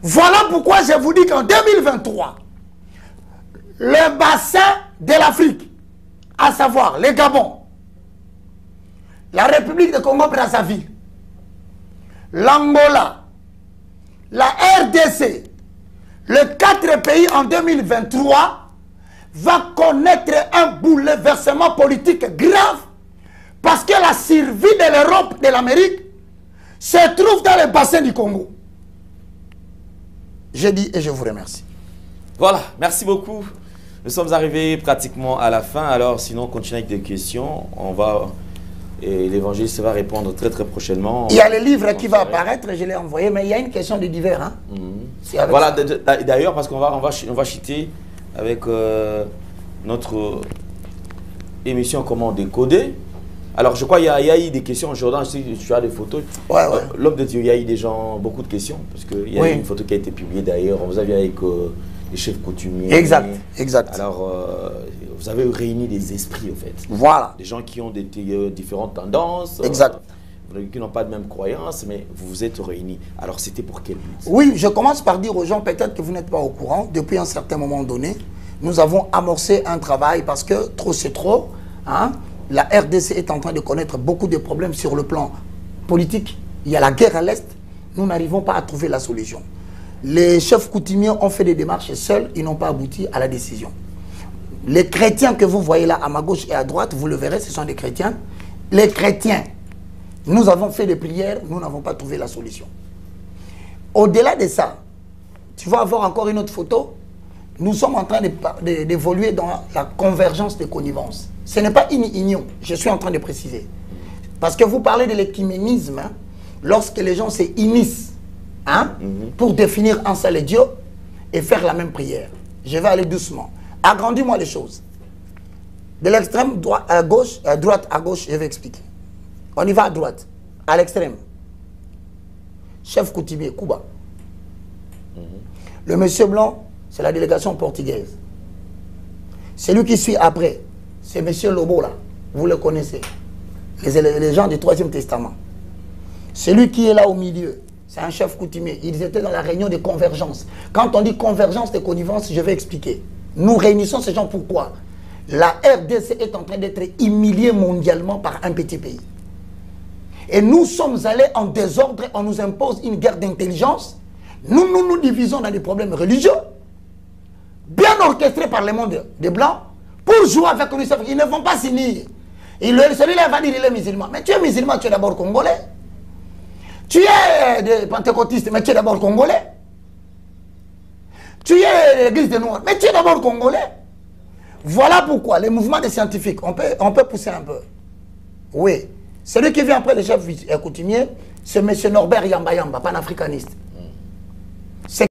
Voilà pourquoi je vous dis qu'en 2023, le bassin de l'Afrique, à savoir le Gabon, la République de Congo-Brazzaville, l'Angola, la RDC, les 4 pays en 2023 va connaître un bouleversement politique grave, parce que la survie de l'Europe, de l'Amérique, se trouve dans le bassin du Congo. Je dis et je vous remercie. Voilà, merci beaucoup. Nous sommes arrivés pratiquement à la fin. Alors, sinon, on continue avec des questions. On va... Et l'évangéliste va répondre très très prochainement. Il y a le livre qui va apparaître, je l'ai envoyé, mais il y a une question de divers. Hein? Voilà, d'ailleurs, parce qu'on va chuter avec notre émission Comment décoder. Alors, je crois qu'il y a eu des questions aujourd'hui, si tu as des photos. Ouais. L'homme de Dieu, il y a eu des gens, beaucoup de questions, parce qu'il y a eu une photo qui a été publiée d'ailleurs. Vous avez avec les chefs coutumiers. Exact. Alors, vous avez réuni des esprits, en fait. Voilà. Des gens qui ont des différentes tendances. Exact. Qui n'ont pas de même croyance, mais vous vous êtes réunis. Alors, c'était pour quel but? Oui, je commence par dire aux gens, peut-être que vous n'êtes pas au courant, depuis un certain moment donné, nous avons amorcé un travail, parce que trop c'est trop, hein. La RDC est en train de connaître beaucoup de problèmes sur le plan politique. Il y a la guerre à l'Est. Nous n'arrivons pas à trouver la solution. Les chefs coutumiers ont fait des démarches seuls. Ils n'ont pas abouti à la décision. Les chrétiens que vous voyez là, à ma gauche et à droite, vous le verrez, ce sont des chrétiens. Les chrétiens, nous avons fait des prières. Nous n'avons pas trouvé la solution. Au-delà de ça, tu vas avoir encore une autre photo. Nous sommes en train d'évoluer dans la convergence des connivences. Ce n'est pas une union, je suis en train de préciser. Parce que vous parlez de l'écuménisme, hein, lorsque les gens se unissent pour définir un seul Dieu et faire la même prière. Je vais aller doucement. Agrandis-moi les choses. De l'extrême droite à gauche, droite à gauche, je vais expliquer. On y va à droite, à l'extrême. Chef coutumier, Kuba. Le monsieur blanc, c'est la délégation portugaise. Celui qui suit après, c'est monsieur Lobo là. Vous le connaissez. Les gens du Troisième Testament. Celui qui est là au milieu, c'est un chef coutumier. Ils étaient dans la réunion de convergence. Quand on dit convergence de connivence, je vais expliquer. Nous réunissons ces gens pourquoi? La RDC est en train d'être humiliée mondialement par un petit pays. Et nous sommes allés en désordre, on nous impose une guerre d'intelligence. Nous divisons dans des problèmes religieux, bien orchestrés par le monde des Blancs, pour jouer avec nous. Ils ne vont pas signer. Celui-là va dire qu'il est musulman. Mais tu es musulman, tu es d'abord congolais. Tu es pentecôtiste, mais tu es d'abord congolais. Tu es l'église des Noirs, mais tu es d'abord congolais. Voilà pourquoi les mouvements des scientifiques, on peut pousser un peu. Oui. Celui qui vient après le chef coutumier, c'est M. Norbert Yamba Yamba, panafricaniste. C'est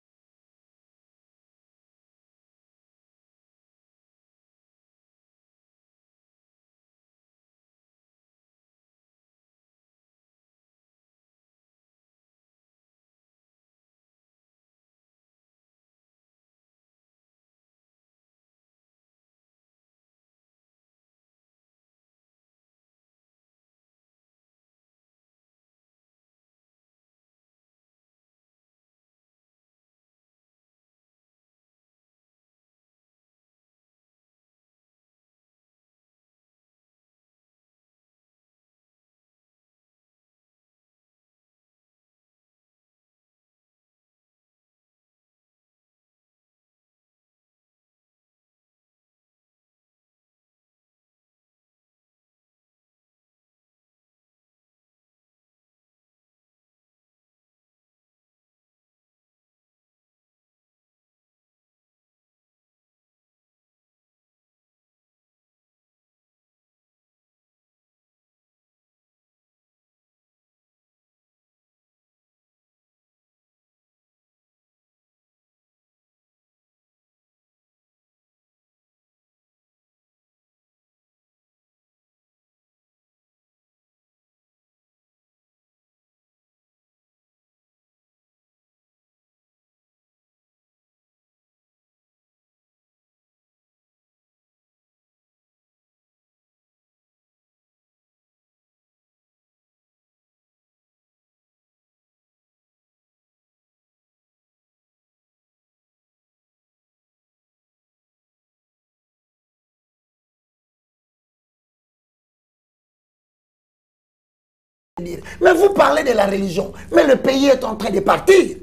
mais vous parlez de la religion, mais le pays est en train de partir.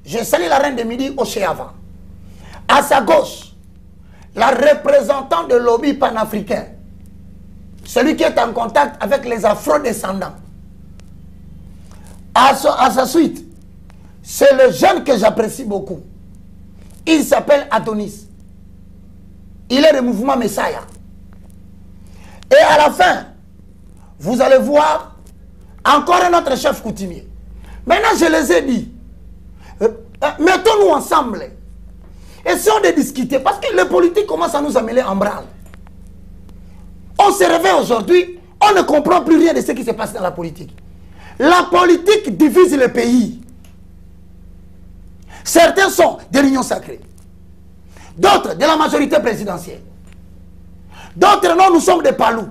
Je salue la reine de Midi au Chéava. À sa gauche, la représentante de lobby panafricain, celui qui est en contact avec les afro-descendants. À sa suite, c'est le jeune que j'apprécie beaucoup. Il s'appelle Adonis. Il est du mouvement Messiah. Et à la fin, vous allez voir encore un autre chef coutumier. Maintenant, je les ai dit, mettons-nous ensemble. Essayons de discuter, parce que les politiques commencent à nous amener en branle. On se réveille aujourd'hui, on ne comprend plus rien de ce qui se passe dans la politique. La politique divise le pays. Certains sont de l'Union sacrée. D'autres de la majorité présidentielle. D'autres non, nous sommes des Palous.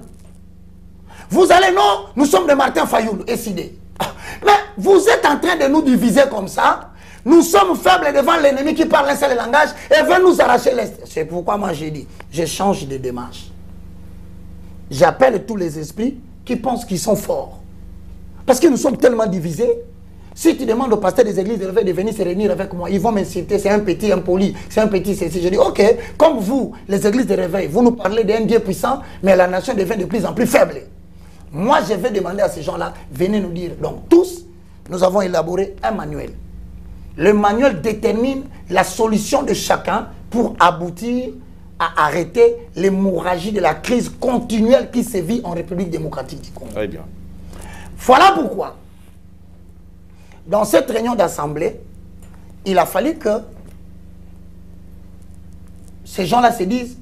Vous allez non, nous sommes de Martin Fayoulou et Sidé. Mais vous êtes en train de nous diviser comme ça. Nous sommes faibles devant l'ennemi qui parle un seul langage et veut nous arracher l'Est. C'est pourquoi moi j'ai dit, je change de démarche. J'appelle tous les esprits qui pensent qu'ils sont forts. Parce que nous sommes tellement divisés. Si tu demandes au pasteur des églises de venir se réunir avec moi, ils vont m'insulter, c'est un petit impoli, c'est un petit ceci. Je dis, ok, comme vous, les églises de réveil, vous nous parlez d'un Dieu puissant, mais la nation devient de plus en plus faible. Moi, je vais demander à ces gens-là, venez nous dire. Donc, tous, nous avons élaboré un manuel. Le manuel détermine la solution de chacun pour aboutir à arrêter l'hémorragie de la crise continuelle qui sévit en République démocratique du Congo. Très bien. Voilà pourquoi, dans cette réunion d'assemblée, il a fallu que ces gens-là se disent,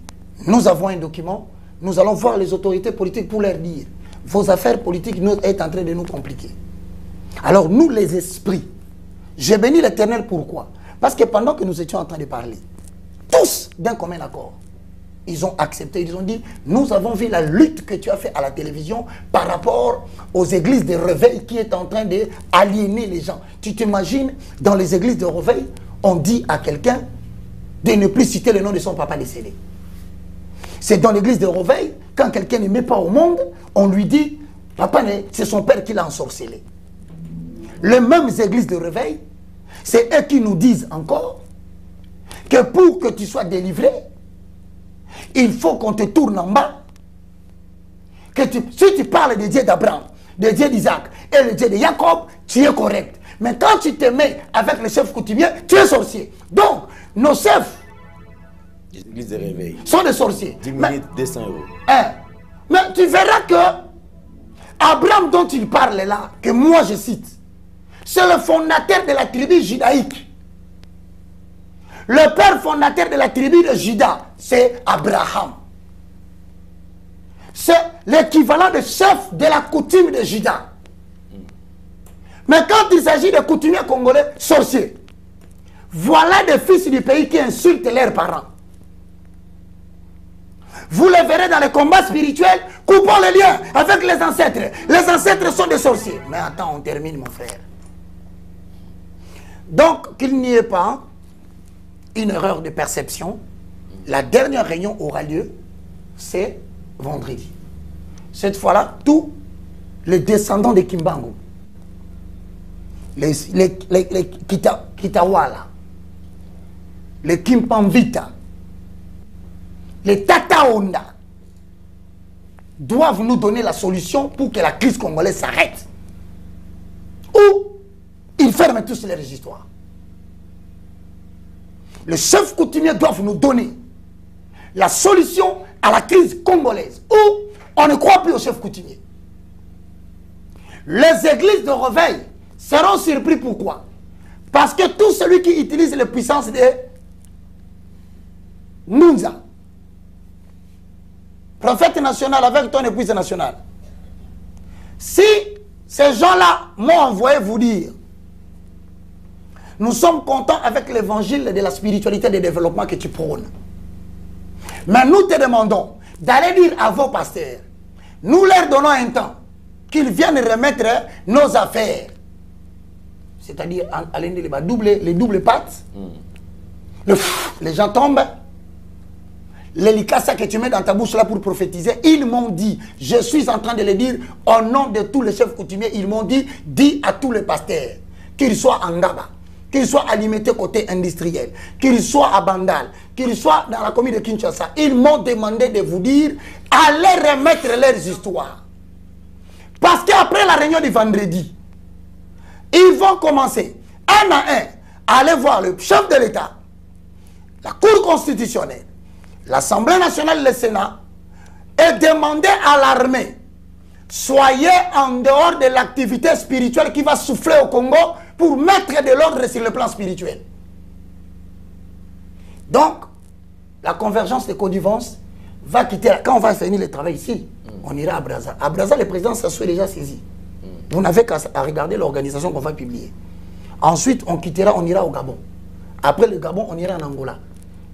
nous avons un document, nous allons voir les autorités politiques pour leur dire, vos affaires politiques sont en train de nous compliquer. Alors nous, les esprits, j'ai béni l'Éternel pourquoi? Parce que pendant que nous étions en train de parler, tous d'un commun accord, ils ont accepté, ils ont dit, nous avons vu la lutte que tu as fait à la télévision par rapport aux églises de réveil qui est en train d'aliéner les gens. Tu t'imagines, dans les églises de réveil, on dit à quelqu'un de ne plus citer le nom de son papa décédé. C'est dans l'église de réveil, quand quelqu'un ne met pas au monde, on lui dit, papa, c'est son père qui l'a ensorcelé. Les mêmes églises de réveil, c'est eux qui nous disent encore que pour que tu sois délivré, il faut qu'on te tourne en bas. Si tu parles de Dieu d'Abraham, de Dieu d'Isaac et le Dieu de Jacob, tu es correct. Mais quand tu te mets avec le chef coutumier, tu es sorcier. Donc, nos chefs L'église de réveil sont des sorciers. 10 minutes, 200 euros. Mais tu verras que Abraham dont il parle là, que moi je cite, c'est le fondateur de la tribu judaïque. Le père fondateur de la tribu de Juda, c'est Abraham. C'est l'équivalent de chef de la coutume de Juda. Mais quand il s'agit de coutumiers congolais, sorciers, voilà des fils du pays qui insultent leurs parents. Vous les verrez dans les combats spirituels, coupant les liens avec les ancêtres. Les ancêtres sont des sorciers. Mais attends, on termine, mon frère. Donc, qu'il n'y ait pas une erreur de perception. La dernière réunion aura lieu, c'est vendredi. Cette fois-là, tous les descendants de Kimbangu, les Kitawala, les Kimpamvita, les Tataonda, doivent nous donner la solution pour que la crise congolaise s'arrête. Ou ils ferment tous les histoires. Le chef coutumier doit nous donner la solution à la crise congolaise. Ou on ne croit plus au chef coutumier. Les églises de réveil seront surpris. Pourquoi? Parce que tout celui qui utilise les puissances de Nunza, prophète national avec ton épouse nationale, si ces gens-là m'ont envoyé vous dire, nous sommes contents avec l'évangile de la spiritualité et du développement que tu prônes, mais nous te demandons d'aller dire à vos pasteurs, nous leur donnons un temps, qu'ils viennent remettre nos affaires. C'est-à-dire, les doubles pattes, les gens tombent, l'hélicassa que tu mets dans ta bouche là pour prophétiser, ils m'ont dit, je suis en train de le dire au nom de tous les chefs coutumiers, ils m'ont dit, dis à tous les pasteurs, qu'ils soient en Gaba, qu'ils soient alimentés côté industriel, qu'ils soient à Bandal, qu'ils soient dans la commune de Kinshasa, ils m'ont demandé de vous dire, allez remettre leurs histoires. Parce qu'après la réunion du vendredi, ils vont commencer, un à un, à aller voir le chef de l'État, la Cour constitutionnelle, l'Assemblée nationale, le Sénat, et demander à l'armée, soyez en dehors de l'activité spirituelle qui va souffler au Congo pour mettre de l'ordre sur le plan spirituel. Donc, la convergence de connivence va quitter, quand on va finir le travail ici, on ira à Brazza. À Brazza, le président s'assoit déjà saisi. Vous n'avez qu'à regarder l'organisation qu'on va publier. Ensuite, on quittera, on ira au Gabon. Après le Gabon, on ira en Angola.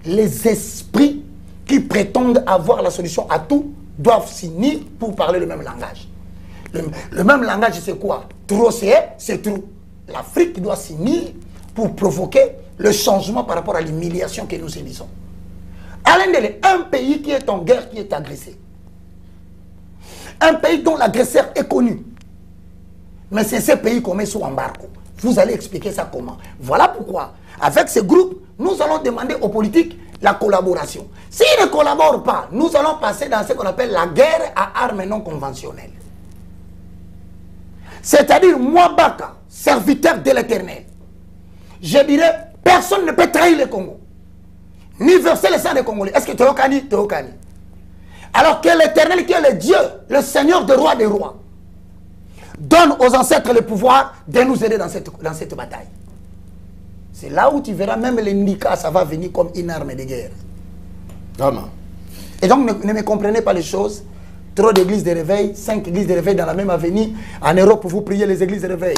Les esprits qui prétendent avoir la solution à tout doivent s'unir pour parler le même langage. Le même langage, c'est quoi? Trop c'est trop. L'Afrique doit s'unir pour provoquer le changement par rapport à l'humiliation que nous subissons. Alain Dele, un pays qui est en guerre, qui est agressé. Un pays dont l'agresseur est connu. Mais c'est ce pays qu'on met sous embargo. Vous allez expliquer ça comment? Voilà pourquoi, avec ce groupe, nous allons demander aux politiques la collaboration. S'ils ne collaborent pas, nous allons passer dans ce qu'on appelle la guerre à armes non conventionnelles. C'est-à-dire, moi, Baka, serviteur de l'Éternel, je dirais, personne ne peut trahir le Congo, ni verser le sang des Congolais. Est-ce que Théokani? Théokani. Alors que l'Éternel, qui est le Dieu, le Seigneur des rois, donne aux ancêtres le pouvoir de nous aider dans cette bataille. C'est là où tu verras même les Nika, ça va venir comme une arme de guerre. Vraiment. Et donc, ne me comprenez pas les choses. Trop d'églises de réveil, 5 églises de réveil dans la même avenue. En Europe, vous priez les églises de réveil.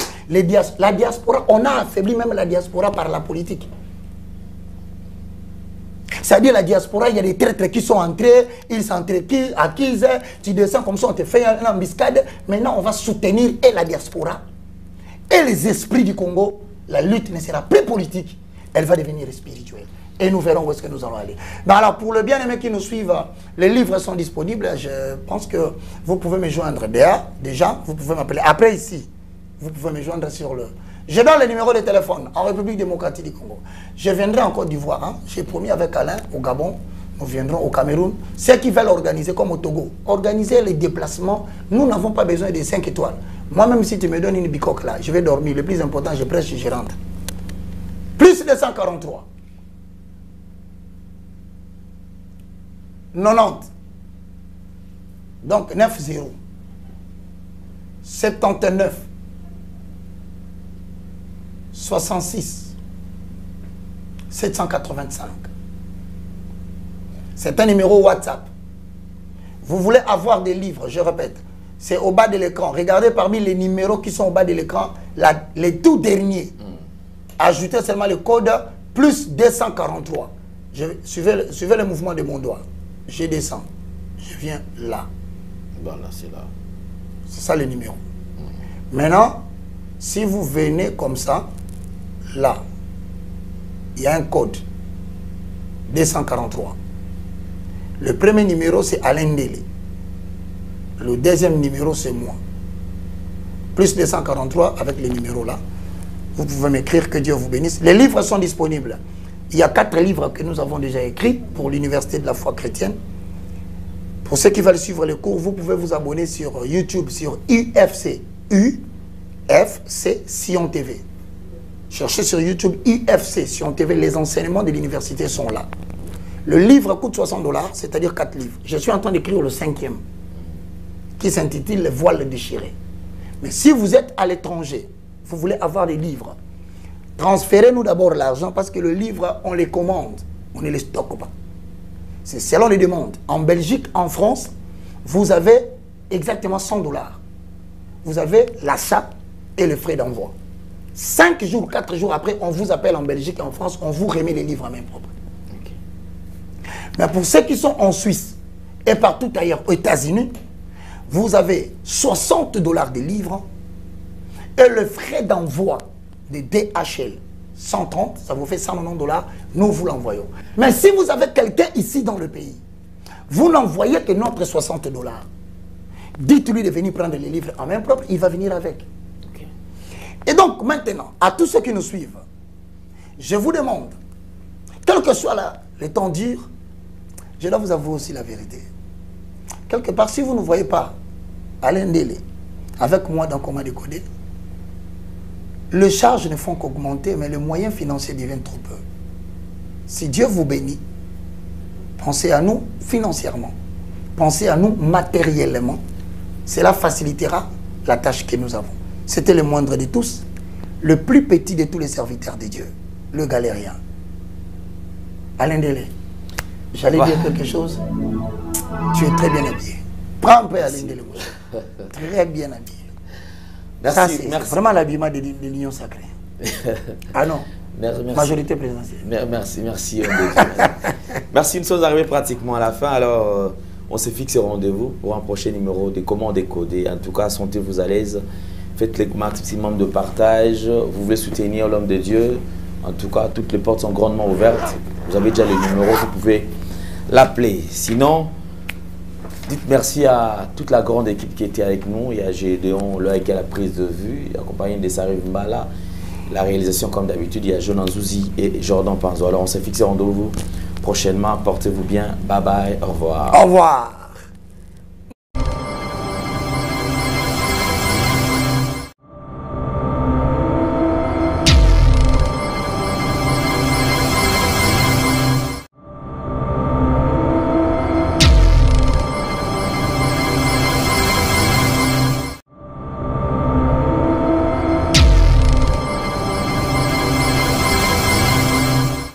La diaspora, on a affaibli même la diaspora par la politique. C'est-à-dire la diaspora, il y a des traîtres qui sont entrés, ils s'acquisent, tu descends comme ça, on te fait une embuscade. Maintenant, on va soutenir et la diaspora et les esprits du Congo. La lutte ne sera plus politique, elle va devenir spirituelle. Et nous verrons où est-ce que nous allons aller. Ben alors, pour le bien-aimé qui nous suivent, les livres sont disponibles. Je pense que vous pouvez me joindre déjà. Vous pouvez m'appeler. Après, ici, vous pouvez me joindre sur le... Je donne le numéro de téléphone en République démocratique du Congo. Je viendrai en Côte d'Ivoire. Hein. J'ai promis avec Alain au Gabon. Nous viendrons au Cameroun. Ceux qui veulent organiser comme au Togo, organiser les déplacements, nous n'avons pas besoin de 5 étoiles. Moi-même, si tu me donnes une bicoque là, je vais dormir. Le plus important, je prêche et je rentre. Plus de 143. 90. Donc 90. 79. 66. 785. C'est un numéro WhatsApp. Vous voulez avoir des livres, je répète, c'est au bas de l'écran. Regardez parmi les numéros qui sont au bas de l'écran, les tout derniers. Ajoutez seulement le code plus 243. Suivez le mouvement de mon doigt. Je descends. Je viens là. Voilà, c'est là. C'est ça le numéro. Maintenant, si vous venez comme ça, là, il y a un code 243. Le premier numéro, c'est Alain Ndélé. Le deuxième numéro, c'est moi. Plus 243 avec les numéros là. Vous pouvez m'écrire, que Dieu vous bénisse. Les livres sont disponibles. Il y a 4 livres que nous avons déjà écrits pour l'Université de la foi chrétienne. Pour ceux qui veulent suivre les cours, vous pouvez vous abonner sur YouTube, sur UFC. UFC Sion TV. Cherchez sur YouTube UFC Sion TV. Les enseignements de l'université sont là. Le livre coûte $60, c'est-à-dire 4 livres. Je suis en train d'écrire le 5e, qui s'intitule « Les voiles déchirées ». Mais si vous êtes à l'étranger, vous voulez avoir des livres, transférez-nous d'abord l'argent parce que le livre, on les commande, on ne les stocke pas. C'est selon les demandes. En Belgique, en France, vous avez exactement $100. Vous avez l'achat et le frais d'envoi. 5 jours, 4 jours après, on vous appelle en Belgique et en France, on vous remet les livres à main propre. Okay. Mais pour ceux qui sont en Suisse et partout ailleurs, aux États-Unis, vous avez $60 des livres et le frais d'envoi de DHL 130, ça vous fait $190, nous vous l'envoyons. Mais si vous avez quelqu'un ici dans le pays, vous n'envoyez que notre $60. Dites-lui de venir prendre les livres en main propre, il va venir avec. Okay. Et donc maintenant, à tous ceux qui nous suivent, je vous demande, quel que soit le temps dur, je dois vous avouer aussi la vérité. Quelque part, si vous ne voyez pas Alain Ndélé avec moi dans Comment Décoder, les charges ne font qu'augmenter, mais les moyens financiers deviennent trop peu. Si Dieu vous bénit, pensez à nous financièrement, pensez à nous matériellement. Cela facilitera la tâche que nous avons. C'était le moindre de tous, le plus petit de tous les serviteurs de Dieu, le galérien. Alain Ndélé, j'allais dire quelque chose. Tu es très bien habillé. Prends un peu Alain Ndélé, très bien habillé. Merci, c'est vraiment l'habillement de l'Union sacrée. Ah non, merci. Majorité présidentielle. Merci. Merci, nous sommes arrivés pratiquement à la fin. Alors, on se fixe au rendez-vous pour un prochain numéro de Comment Décoder. En tout cas, sentez-vous à l'aise. Faites le maximum de partage. Vous voulez soutenir l'homme de Dieu. En tout cas, toutes les portes sont grandement ouvertes. Vous avez déjà le numéro, vous pouvez l'appeler. Sinon, dites merci à toute la grande équipe qui était avec nous. Il y a Gédéon, là, qui a la prise de vue, accompagné de Sarif Mbala. La réalisation, comme d'habitude, il y a Jonan Zouzi et Jordan Panzo. Alors, on s'est fixé rendez-vous prochainement. Portez-vous bien. Bye bye. Au revoir. Au revoir.